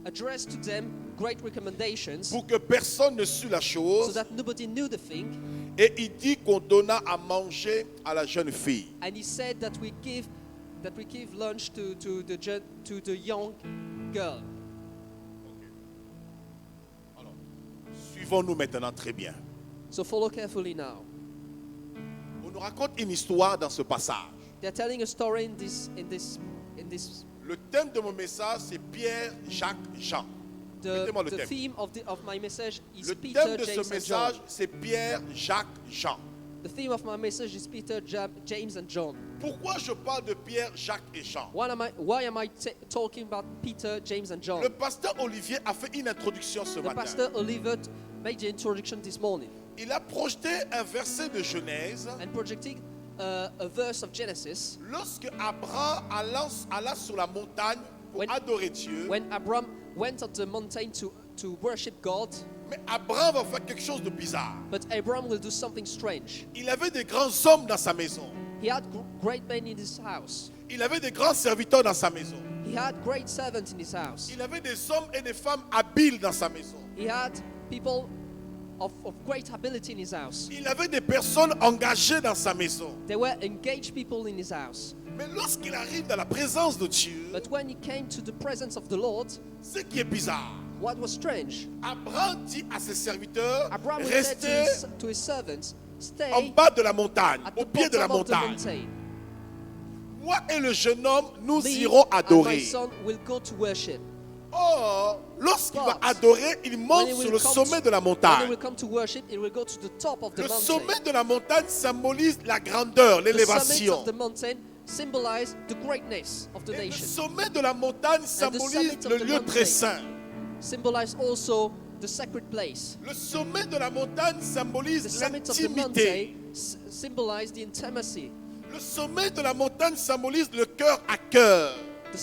addressed to them great recommendations pour que personne ne sût la so chose, that nobody knew the thing, et il dit qu'on donna à manger à la jeune fille. and he said that we give lunch to the young girl. Suivons-nous maintenant très bien. So follow carefully now. On nous raconte une histoire dans ce passage. They're telling a story in this. Le thème de mon message, c'est Pierre, Jacques, Jean. Mettez-moi le The thème. theme of my message is Le Peter, thème de James, ce and John. message, c'est Pierre, Jacques, Jean. The theme of my message is Peter, James, and John. Pourquoi je parle de Pierre, Jacques et Jean? Why am I talking about Peter, James, and John? Le pasteur Olivier a fait une introduction ce The matin. pastor Oliver made the introduction this morning Il a projeté un verset de Genèse. and projecting a verse of Genesis Lorsque Abraham alla sur la montagne pour When- adorer Dieu, when Abram went on the mountain to worship God. mais Abraham va faire quelque chose de bizarre. But Abram will do something strange. Il avait des grands hommes dans sa maison. He had great men in his house. Il avait des grands serviteurs dans sa maison. He had great servants in his house. Il avait des hommes et des femmes habiles dans sa maison. He had people of great ability in his house. Il avait des personnes engagées dans sa maison. There were engaged people in his house. Mais lorsqu'il arrive dans la présence de Dieu, But when he came to the presence of the Lord, ce qui est bizarre, what was strange? Abraham dit à ses serviteurs, Abraham said restez to his servants, "Stay en bas de la montagne, at au the pied de la bottom of the montagne. mountain. Moi et le jeune homme, nous Me irons and my adorer. son will go to worship." Or, lorsqu'il va But adorer, il monte when he sur will le come sommet to- de la When he montagne. will come to worship, he will go to the top of the Le mountain. sommet de la montagne symbolise la grandeur, The summit l'élévation. of the mountain symbolize the greatness of the Et le nation. sommet de la montagne symbolise summit of le the lieu très mountain. saint. Symbolize also the sacred place. Le sommet de la montagne The symbolise summit of the l'intimité. mountain symbolize the intimacy. Le sommet de la montagne symbolise le cœur à cœur. The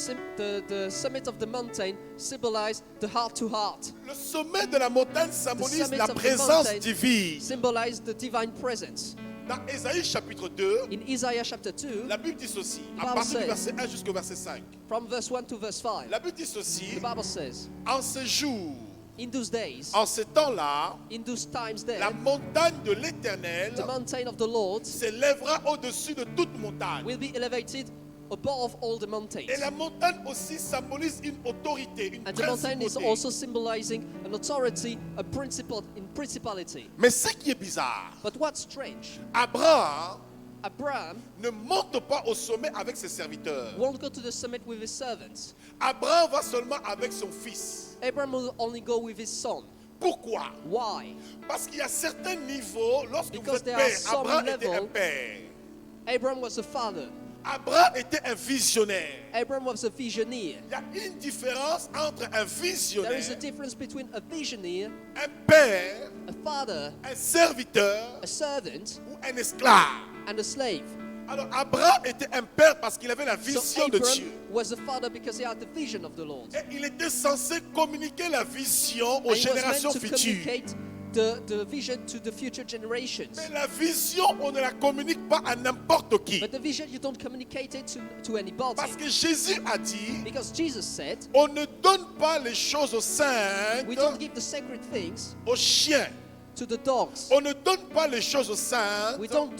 summit of the mountain symbolize the heart to heart. Le sommet de la montagne symbolise summit la of the présence mountain divine. Symbolize the divine presence. Dans Ésaïe chapitre 2, In Isaiah chapter 2, la Bible dit ceci, à Bible partir du says- verset 1 jusqu'au verset 5. from verse 1 to verse 5, La Bible dit the ceci, Bible says, en ces jours, in those days, en ces temps-là, in those times la there, montagne de l'Éternel the mountain of the Lord s'élèvera au-dessus de toute montagne. will be elevated above all the mountains. Et la montagne aussi symbolise une autorité, une And the mountain is principauté. also symbolizing an authority, a principle in principality. Mais ce qui est bizarre, But what's strange, Abraham Abraham ne monte pas au sommet avec ses serviteurs. won't go to the summit with his servants. Abraham va seulement avec son fils. Abraham will only go with his son. Pourquoi? Why? Parce qu'il y a certains niveaux, lorsque vous Because êtes there père, are some Abraham était un level- père. Abraham was a father. Abraham était un visionnaire. Abraham was a visioneer. Il y a une différence entre un There is a visionnaire, difference between a visioneer, un père, a father, un serviteur a servant, ou un esclave. and a slave. Alors Abraham était un père parce qu'il avait la So vision de Dieu. Abraham was a father because he had the vision of the Lord. Et il était censé communiquer la vision And aux he was générations meant to futures. communicate the vision to the future generations. Mais la vision, on ne la communique pas à n'importe qui. But the vision, you don't communicate it to anybody. Parce que Jésus a dit, Because Jesus said, on ne donne pas les choses aux saints, we don't give the sacred things aux chiens. to the dogs. On ne donne pas les choses aux saints, We don't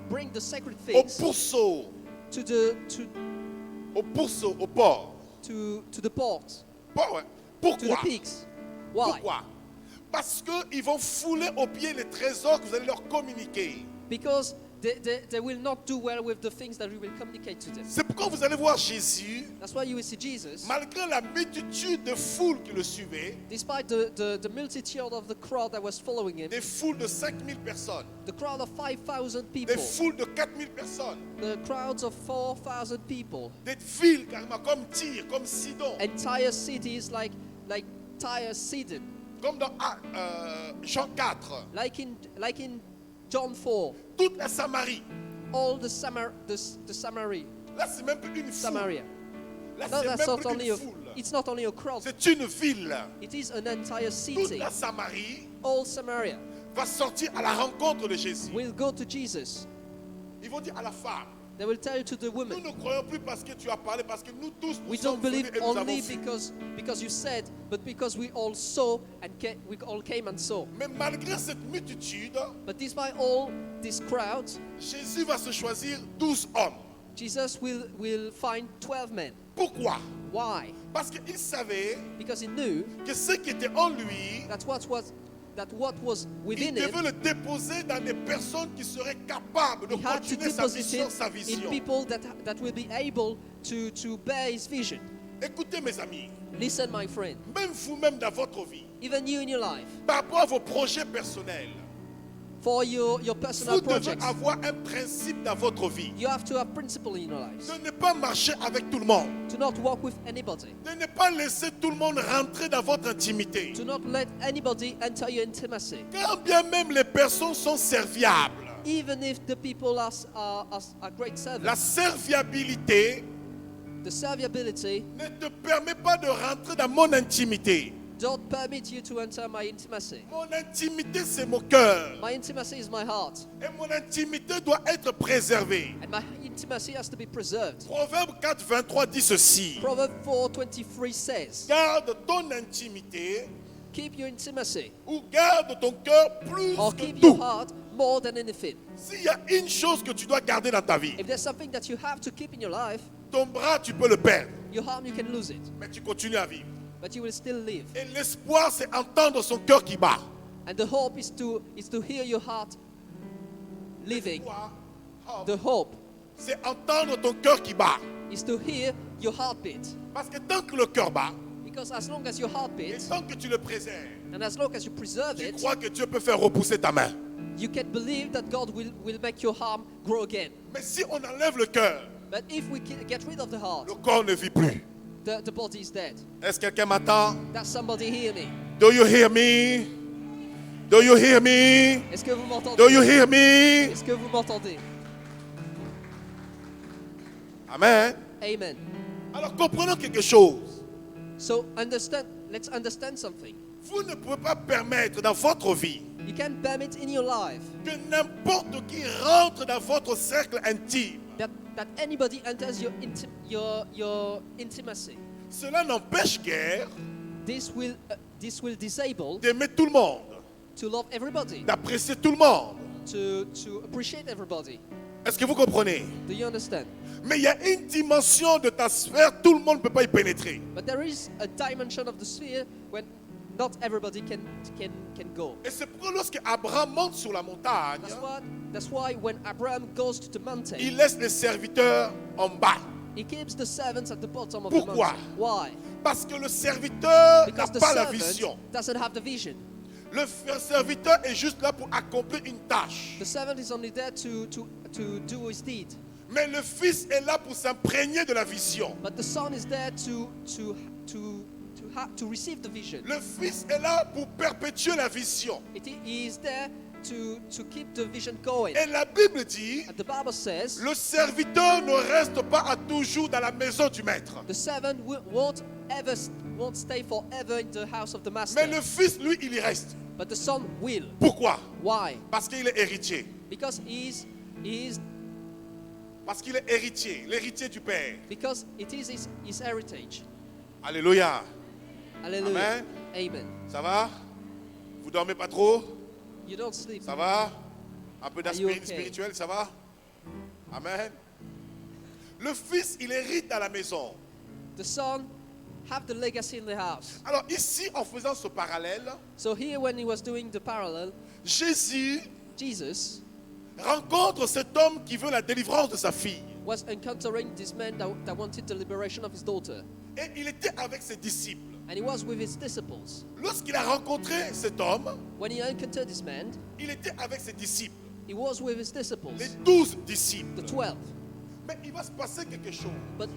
bring the sacred aux things pourceaux, to aux porcs. the porks, Ouais. to Pourquoi? the pigs. Why? Pourquoi? Parce qu'ils vont fouler aux pieds les trésors que vous allez leur communiquer. Because they will not do well with the things that we will communicate to them. C'est pourquoi vous allez voir Jésus, That's why you will see Jesus, malgré la multitude de foules qui le suivaient, despite the multitude of the crowd that was following him, des foules de 5000 personnes, the crowd of 5,000 des people, foules de 4000 personnes, the crowds of 4,000 people, des villes carrément comme Tyr, comme Sidon, entire cities like Tyre, Sidon, comme dans Jean 4, like in John 4, toute la Samarie. all the Samaria. Là, c'est même plus une foule. Samaria. Là, No, c'est that's même not plus only une a, foule. it's not only a crowd. C'est une ville. It is an entire Toute city. la Samarie All Samaria va sortir à la rencontre de Jésus. will go to Jesus. Ils vont dire à la femme, They will tell to the nous woman, ne croyons plus parce que tu as parlé, parce que nous tous, nous we sommes don't venus believe et nous avons only vu. because you said, but because we all saw and we all came and saw. Mais malgré cette multitude, But despite all this crowd, Jésus va se choisir 12 hommes. Jesus will find 12 men. Pourquoi? Why? Parce qu'il savait Because he knew que ce qui était en lui, that what was il within devait him, le déposer dans des personnes qui seraient capables de he had to continuer deposit sa it in vision. people that will be able to bear his vision. Écoutez mes amis, Listen, my friend, même vous-même dans votre vie, even you in your life, par rapport à vos projets personnels, for your personal vous devez projects, avoir un principe dans votre vie. you have to have principle in your lives. De ne pas marcher avec tout le monde. To not walk with anybody. De ne pas laisser tout le monde rentrer dans votre intimité. To not let anybody enter your intimacy. Quand bien même les personnes sont serviables, Even if the people are great servants, la serviabilité the serviability ne te permet pas de rentrer dans mon intimité. don't permit you to enter my intimacy. Mon intimité, c'est mon cœur. My intimacy is my heart. Et mon intimité doit être préservée. And my intimacy has to be preserved. Proverbe 4, 23 dit ceci. Proverbs 4:23 says, Garde ton intimité keep your intimacy, ou garde ton cœur plus or que keep your tout. heart more than anything. S'il y a une chose que tu dois garder dans ta vie, If there's something that you have to keep in your life, ton bras, tu peux le perdre. your arm, you can lose it, Mais tu continues à vivre. but you will still live. Et l'espoir, c'est entendre son cœur qui bat. And the hope is to hear your heart living. L'espoir, The hope c'est entendre ton cœur qui bat. is to hear your heartbeat. Parce que tant que le cœur bat, Because as long as your heart et beats, tant que tu le préserves, and as long as you preserve tu it, crois que Dieu peut faire repousser ta main. you can believe that God will make your arm grow again. Mais si on enlève le cœur, But if we get rid of the heart, le corps ne vit plus. the body is dead. Est-ce que quelqu'un m'entend? Does somebody hear me? Do you hear me? Do you hear me? Est-ce que vous m'entendez? Do you hear me? Est-ce que vous m'entendez? Amen. Amen. Alors comprenons quelque chose. So let's understand something. Vous ne pouvez pas permettre dans votre vie You can't permit in your life que n'importe qui rentre dans votre cercle intime. that anybody enters your intimacy. Cela n'empêche guère This will disable d'aimer tout le monde, to love everybody, d'apprécier tout le monde. to appreciate everybody. Est-ce que vous comprenez? Do you understand? Mais il y a une dimension de ta sphère, tout le monde ne peut pas y pénétrer. But there is a dimension of the sphere when not everybody can go. Et c'est pourquoi lorsque Abraham monte sur la montagne, That's why when Abraham goes to the mountain, il laisse les serviteurs en bas. he keeps the servants at the bottom of Pourquoi? the mountain. Why? Parce que le serviteur n'a Because the pas la servant vision. doesn't have the vision. Le serviteur est juste là pour accomplir une tâche. The servant is only there to do his deed. Mais le fils est là pour s'imprégner de la vision. But the son is there to receive the vision. Le fils est là pour perpétuer la vision. He is there to keep the vision going. Et la Bible dit, And the Bible says le serviteur ne reste pas à toujours dans la maison du maître. the servant won't stay forever in the house of the master. Mais le fils, lui, il y reste. But the son will. Pourquoi? Why? Parce qu'il est héritier. Because Parce qu'il est héritier, l'héritier du Père. because it is his heritage. Alléluia. Hallelujah. Amen. Amen. Ça va? Vous dormez pas trop? You don't sleep. Ça va? Un peu you d'aspirine okay? spirituelle, ça va? Amen. Le fils, il hérite à la maison. The son have the legacy in the house. Alors ici, en faisant ce parallèle, So here when he was doing the parallel, Jésus Jesus rencontre cet homme qui veut la délivrance de sa fille. was encountering this man that wanted the liberation of his daughter. Et il était avec ses disciples. And he was with his disciples. Lorsqu'il a rencontré cet homme, When he encountered this man, il était avec ses disciples, he was with his disciples, les 12 disciples. the 12. Mais il va se passer quelque chose. But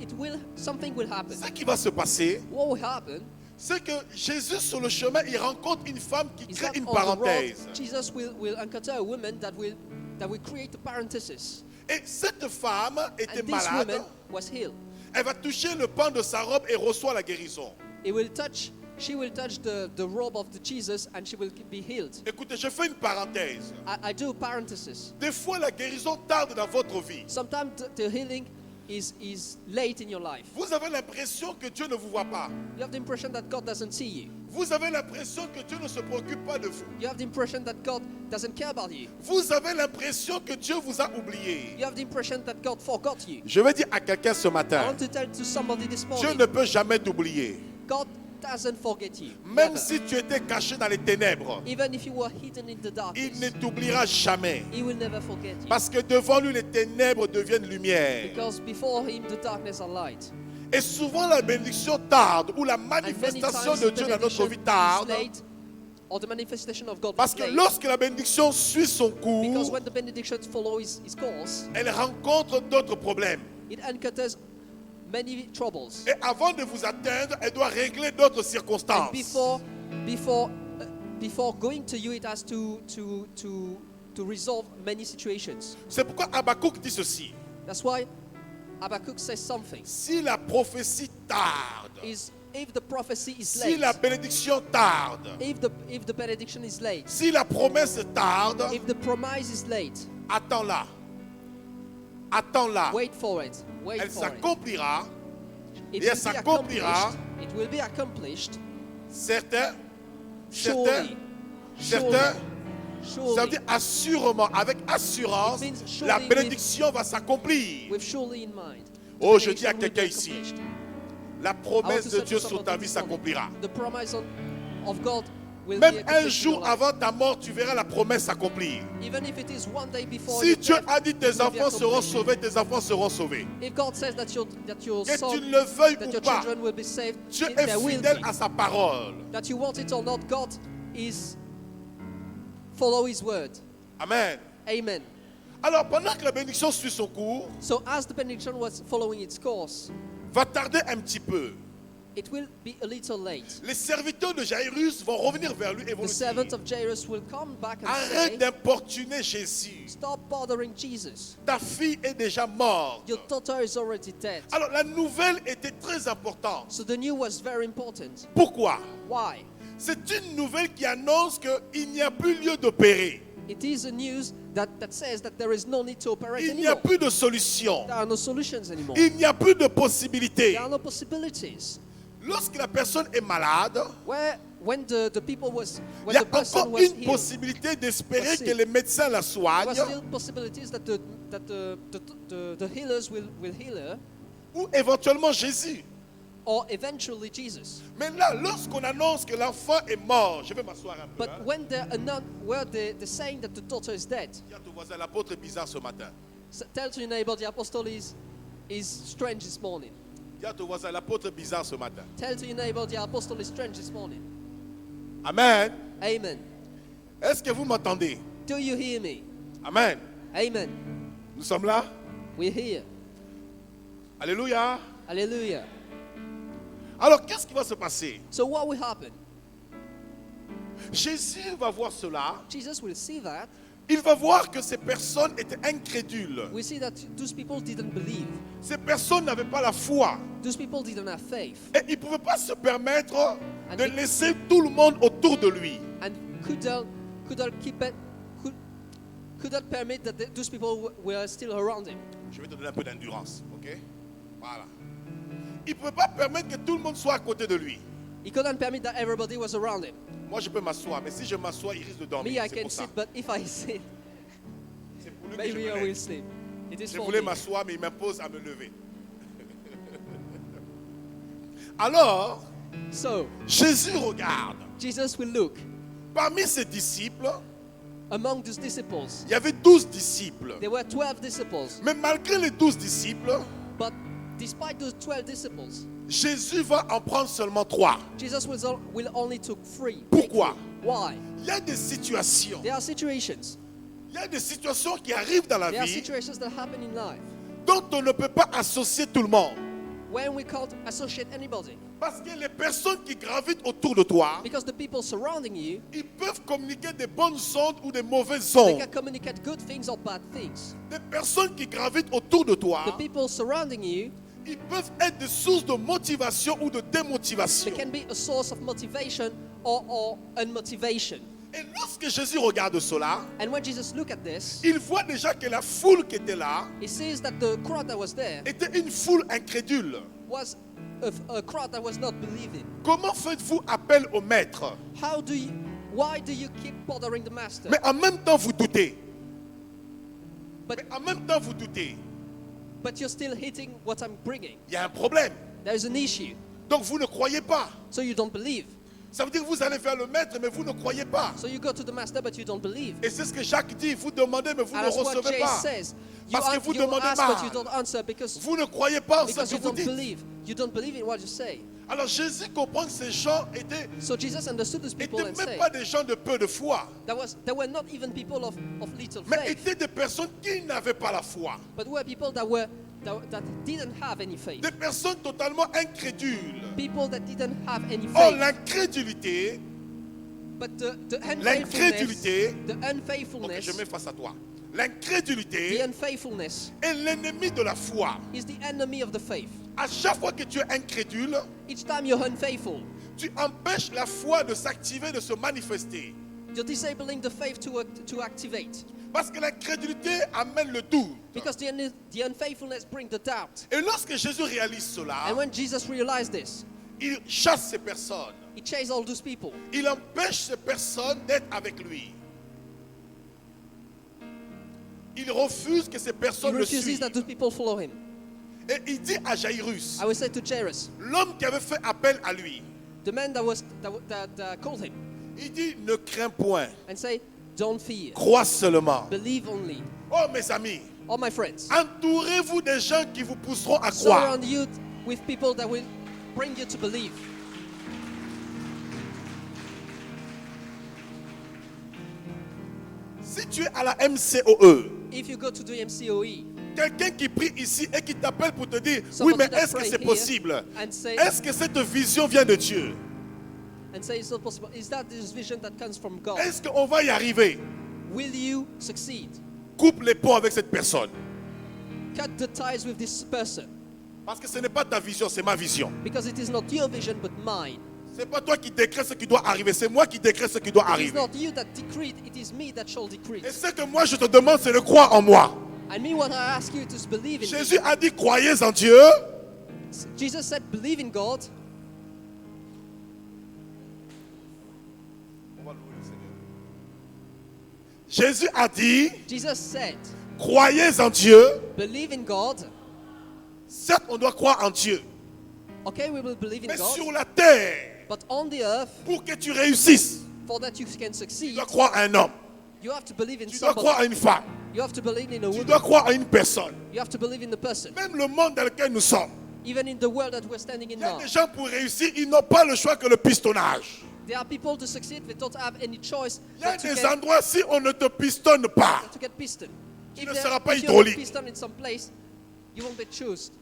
something will happen. Ce qui va se passer, What will happen c'est que Jésus sur le chemin, il rencontre une femme qui is crée that une on the road, parenthèse. Jesus will encounter a woman that will create a parenthesis. Et cette femme était And this malade. woman was healed. Elle va toucher le pan de sa robe et reçoit la guérison. She will touch the robe of the Jesus and she will be healed. Écoutez, je fais une parenthèse. I do parenthesis. Des fois, la guérison tarde dans votre vie. Sometimes the healing is late in your life. Vous avez l'impression que Dieu ne vous voit pas. You have the impression that God doesn't see you. Vous avez l'impression que Dieu ne se préoccupe pas de vous. You have the impression that God doesn't care about you. Vous avez l'impression que Dieu vous a oublié. You have the impression that God forgot you. Je vais dire à quelqu'un ce I matin, want to tell to somebody this Dieu morning, ne peut jamais t'oublier. God doesn't forget you. Même Never. si tu étais caché dans les ténèbres, Even if you were hidden in the il darkness, ne t'oubliera jamais. He will never forget you. Parce que devant lui, les ténèbres deviennent lumière. Because before Him, the darkness are light. Et souvent, la bénédiction tarde ou la And many manifestation times de the Dieu dans notre benediction vie is tarde. late, or the manifestation of God Parce is que late. lorsque la bénédiction suit son Because cours, when the benediction follows his course, elle rencontre d'autres problèmes. it encounters many troubles. Et avant de vous atteindre, elle doit régler d'autres And circonstances. before going to you, it has to resolve many situations. C'est pourquoi Habakkuk dit ceci. That's why Habakkuk says something. Si la prophétie tarde, If the prophecy is si late, la bénédiction tarde, if the benediction is late, si la promesse tarde, if the promise is late, attends-la. Attends-la. wait for it. Wait Elle for it. s'accomplira. It et elle will be s'accomplira. accomplished. It will be accomplished. Certains, Surely. certains, ça veut Surely. dire assurément, avec assurance, It means surely la bénédiction va s'accomplir. With surely in mind. Oh, The je dis à benediction will be quelqu'un ici, accomplished. la I want promesse to de say Dieu to sur ta somebody vie this morning, s'accomplira. The promise of God will Même be un accomplished in your jour life. avant ta mort, tu verras la promesse s'accomplir. Even if it is one day before Si your Dieu death, a dit it tes will be enfants seront accomplished. sauvés, tes enfants seront sauvés. If God says that your Que son, tu le veuilles that ou your pas, children will be saved, Dieu there est will fidèle be. à sa parole. That you want it or not, God is follow His word. Amen. Amen. Alors, pendant que la bénédiction suit son cours, So as the benediction was following its course, va tarder un petit peu. it will be a little late. Les serviteurs de Jairus vont revenir vers lui et vont The lui servant dire, of Jairus will come back and arrête say, d'importuner Jésus. stop bothering Jesus. Ta fille est déjà morte. Your daughter is already dead. Alors, la nouvelle était très importante. So the news was very important. Pourquoi? Why? C'est une nouvelle qui annonce qu'il n'y a plus lieu d'opérer. It is a news that says that there is no need to operate Il n'y a anymore. plus de solution. There are no solutions anymore. Il n'y a plus de possibilités. There are no possibilities. Lorsque la personne est malade, When the people il when y a the person encore was une healed, possibilité d'espérer Was que sick. les médecins la there soignent was still possibilities that the healers will heal her, ou éventuellement Jésus. or eventually Jesus. Mais là, lorsqu'on annonce que l'enfant est mort, je vais m'asseoir un peu. But Hein. when they're saying that the daughter is dead, Dis à ton voisin, l'apôtre est bizarre ce matin. tell to your neighbor the apostle is strange this morning. Dis à ton voisin, l'apôtre est bizarre ce matin. Tell to your neighbor the apostle is strange this morning. Amen. Amen. Est-ce que vous m'entendez? Do you hear me? Amen. Amen. Nous sommes là. We're here. Alléluia. Hallelujah. Alors, qu'est-ce qui va se passer? So what will happen? Jésus va voir cela. Jesus will see that. Il va voir que ces personnes étaient incrédules. We see that those people didn't believe. Ces personnes n'avaient pas la foi. Those people didn't have faith. Et ils ne pouvaient pas se permettre de laisser tout le monde autour de lui. And couldn't keep it, couldn't permit that those people were still around him. Je vais te donner un peu d'endurance, ok? Voilà. Il ne pouvait pas permettre que tout le monde soit à côté de lui. He couldn't permit that everybody was around him. Moi, je peux m'asseoir, mais si je m'assois, il risque de Me, dormir. I C'est can pour ça. sit, but if I sit, C'est pour lui que je maybe me I lève. will sleep. It is Je for voulais me. m'asseoir, mais il m'impose à me lever. Alors, So, Jésus regarde. Jesus will look. Parmi ses disciples, Among those disciples, il y avait 12 disciples. there were 12 disciples. Mais malgré les 12 disciples, But despite those 12 disciples, Jésus va en prendre seulement 3. Jesus will only took 3. Pourquoi? Why? Il y a des situations. There are situations. Il y a des situations qui arrivent dans la There are vie situations that happen in life dont on ne peut pas associer tout le monde. when we can't associate anybody. Parce que les personnes qui gravitent autour de toi, Because the people surrounding you, ils peuvent communiquer des bonnes ondes ou des mauvaises they ondes. can communicate good things or bad things. Des personnes qui gravitent autour de The toi, people surrounding you, ils peuvent être des sources de motivation ou de they démotivation. can be a source of motivation or unmotivation. Et lorsque Jésus regarde cela, And when Jesus looked at this, il voit déjà que la foule qui était là he sees that the crowd that was there était une foule incrédule. was a crowd that was not believing. Comment faites-vous appel au maître, Why do you keep bothering the master? mais en même temps vous doutez? But, Mais en même temps vous doutez. but you're still hitting what I'm bringing. Il y a un problème. There is an issue. Donc vous ne croyez pas. So you don't believe. Ça veut dire que vous allez vers le maître, mais vous ne croyez pas. So you go to the master, but you don't believe. Et c'est ce que Jacques dit, vous demandez, mais vous And ne that's what recevez James pas. says. Parce que vous You demandez ask, but you mal. don't answer because Vous ne croyez pas en ce you que vous don't dites. believe. You don't believe in what you say. Alors Jésus comprend que ces gens étaient So Jesus understood these people and même said pas des gens de peu de foi, there were not even people of little mais faith, étaient des personnes qui n'avaient pas la foi. but were people that didn't have any faith. Des personnes totalement incrédules. People that didn't have any Or faith. l'incrédulité, But the L'incrédulité, unfaithfulness, je mets face à toi. the L'incrédulité unfaithfulness est l'ennemi de la foi. is the enemy of the faith. À chaque fois que tu es incrédule, Each time you're unfaithful, tu empêches la foi de s'activer, de se manifester. you're disabling the faith to activate. Parce que l'incrédulité amène le doute. Because the unfaithfulness brings the doubt. Et lorsque Jésus réalise cela, And when Jesus realized this, il chasse ces personnes. he chased all those people. Il empêche ces personnes d'être avec lui. Il refuse que ces He personnes le refuses suivent. that those people follow him. Et il dit à Jairus, I will say to Jairus, l'homme qui avait fait appel à lui, the man that called him, il dit, ne crains point, and say, don't fear, crois seulement. believe only. Oh mes amis, All my friends, entourez-vous des gens qui vous pousseront à croire. surround you with people that will bring you to believe. Si tu es à la MCOE, If you go to the MCOE, quelqu'un qui prie ici et qui t'appelle pour te dire, oui, somebody mais that est-ce que pray c'est here possible? and say, Est-ce que cette vision vient de Dieu? it's not possible, is that this vision that comes from God? Est-ce qu'on va y arriver? Will you succeed? Coupe les ponts avec cette personne. Cut the ties with this person, Parce que ce n'est pas ta vision, c'est ma vision. because it is not your vision but mine. Ce n'est pas toi qui décrète ce qui doit arriver, c'est moi qui décrète ce qui doit It is arriver. not you that decreed, it is me that shall Et decree. ce que moi je te demande, c'est de croire en moi. And me, what I ask you to believe in Jésus me. a dit, croyez en Dieu. Jesus said, believe in God. Jésus a dit, Jesus said, croyez en Dieu. believe in God. Certes, on doit croire en Dieu. Okay, we will believe in Mais God. sur la terre, But on the earth, pour que tu réussisses, for that you can tu succeed, dois croire à un homme. you have to believe in Tu dois croire somebody. à une femme. You have to believe in a Tu woman. dois croire à une personne. You have to believe in the person. Même le monde dans lequel nous sommes. Even in the world that we're standing in Il y a now. des gens pour réussir, ils n'ont pas le choix que le pistonnage. There are people to succeed, they don't have any choice Il y a but to des get, endroits, si on ne te pistonne pas, to get piston. Tu If ne there- seras pas if you're not hydraulique. piston in some place, you won't be chosen.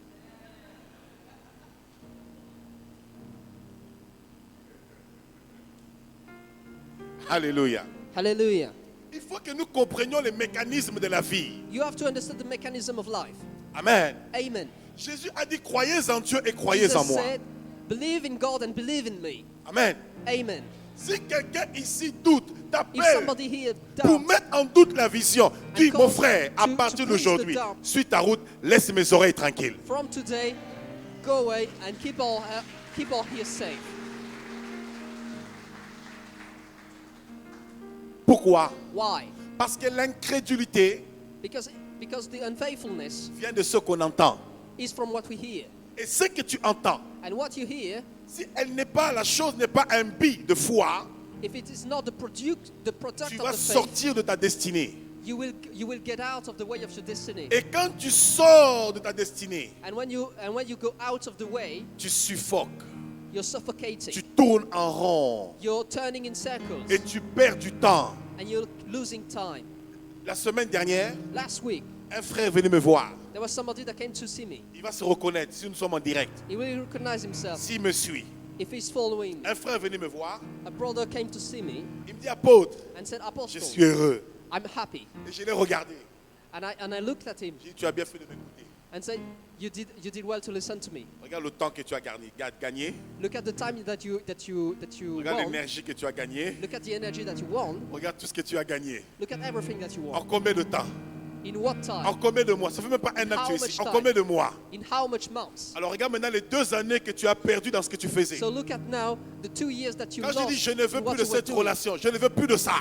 Alléluia. Hallelujah. Il faut que nous comprenions les mécanismes de la vie. You have to understand the mechanism of life. Amen. Amen. Jésus a dit, croyez en Dieu et croyez Jesus en moi. said, believe in God and believe in me. Amen. Amen. Si quelqu'un ici doute, If t'appelle somebody here pour doubts, mettre en doute la vision, dis, call mon frère, à to partir please d'aujourd'hui, the doubt. suis ta route, laisse mes oreilles tranquilles. from today, go away and keep all here safe. Pourquoi? Why? Parce que l'incrédulité Because the unfaithfulness vient de ce qu'on entend. is from what we hear. Et ce que tu entends, And what you hear, si la chose n'est pas un billet de foi, if it is not the product tu of vas the faith, sortir de ta destinée. you will get out of the way of your destiny. Et quand tu sors de ta destinée, And when you go out of the way, tu suffoques, you're suffocating. tu tournes en rond You're turning in circles et tu perds du temps. and you're losing time. La semaine dernière, Last week, un frère est venu me voir. there was somebody that came to see me. Il va se reconnaître si nous sommes en direct. He will recognize himself S'il me suit. if he's following. Un frère est venu me voir. A brother came to see me Il me dit, apôtre, and said, je Apostle, suis heureux. I'm happy. Et je l'ai regardé. And I looked at him J'ai dit, tu as bien fait de m'écouter. and said, you did well to listen to me. Regarde le temps que tu as gagné. Look at the time that you Regarde won. l'énergie que tu as gagnée. Look at the energy that you won. Regarde tout ce que tu as gagné. Look at everything that you En won. combien de temps? In what En time? combien de mois? Ça fait même pas un an que tu es How ici. much En time? combien de mois? In how much months? Alors regarde maintenant les 2 années que tu as perdu dans ce que tu faisais. So look at now the 2 years that you Quand je lost. dis je ne veux in what plus de you were cette doing. relation, je ne veux plus de ça.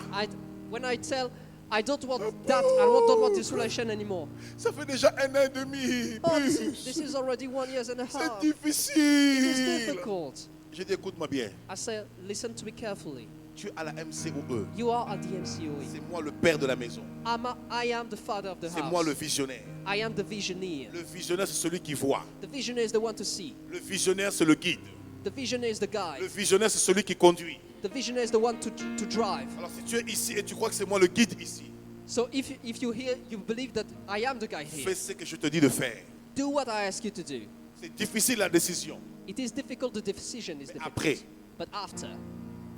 When I tell I don't want that, don't want this relation anymore. Ça fait déjà 1 an et demi. Oh, Plus. this is already 1 year and a C'est half. It is difficile. difficult. J'ai dit écoute-moi bien. I say, listen to me carefully. Tu es à la MCOE. You are at the MCOE. C'est moi le père de la maison. I am the father of the C'est house. moi le visionnaire. I am the visioneer. Le visionnaire, c'est celui qui voit. The visionaire is the one to see. Le visionnaire, c'est le guide. The visionaire is the guide. Le visionnaire, c'est celui qui conduit. The visionaire is the one to drive. Alors si tu es ici et tu crois que c'est moi le guide ici, So if you hear, you believe that I am the guy here, fais ce que je te dis de faire. do what I ask you to do. C'est difficile la décision. It is difficult, the decision is difficult. après? But after,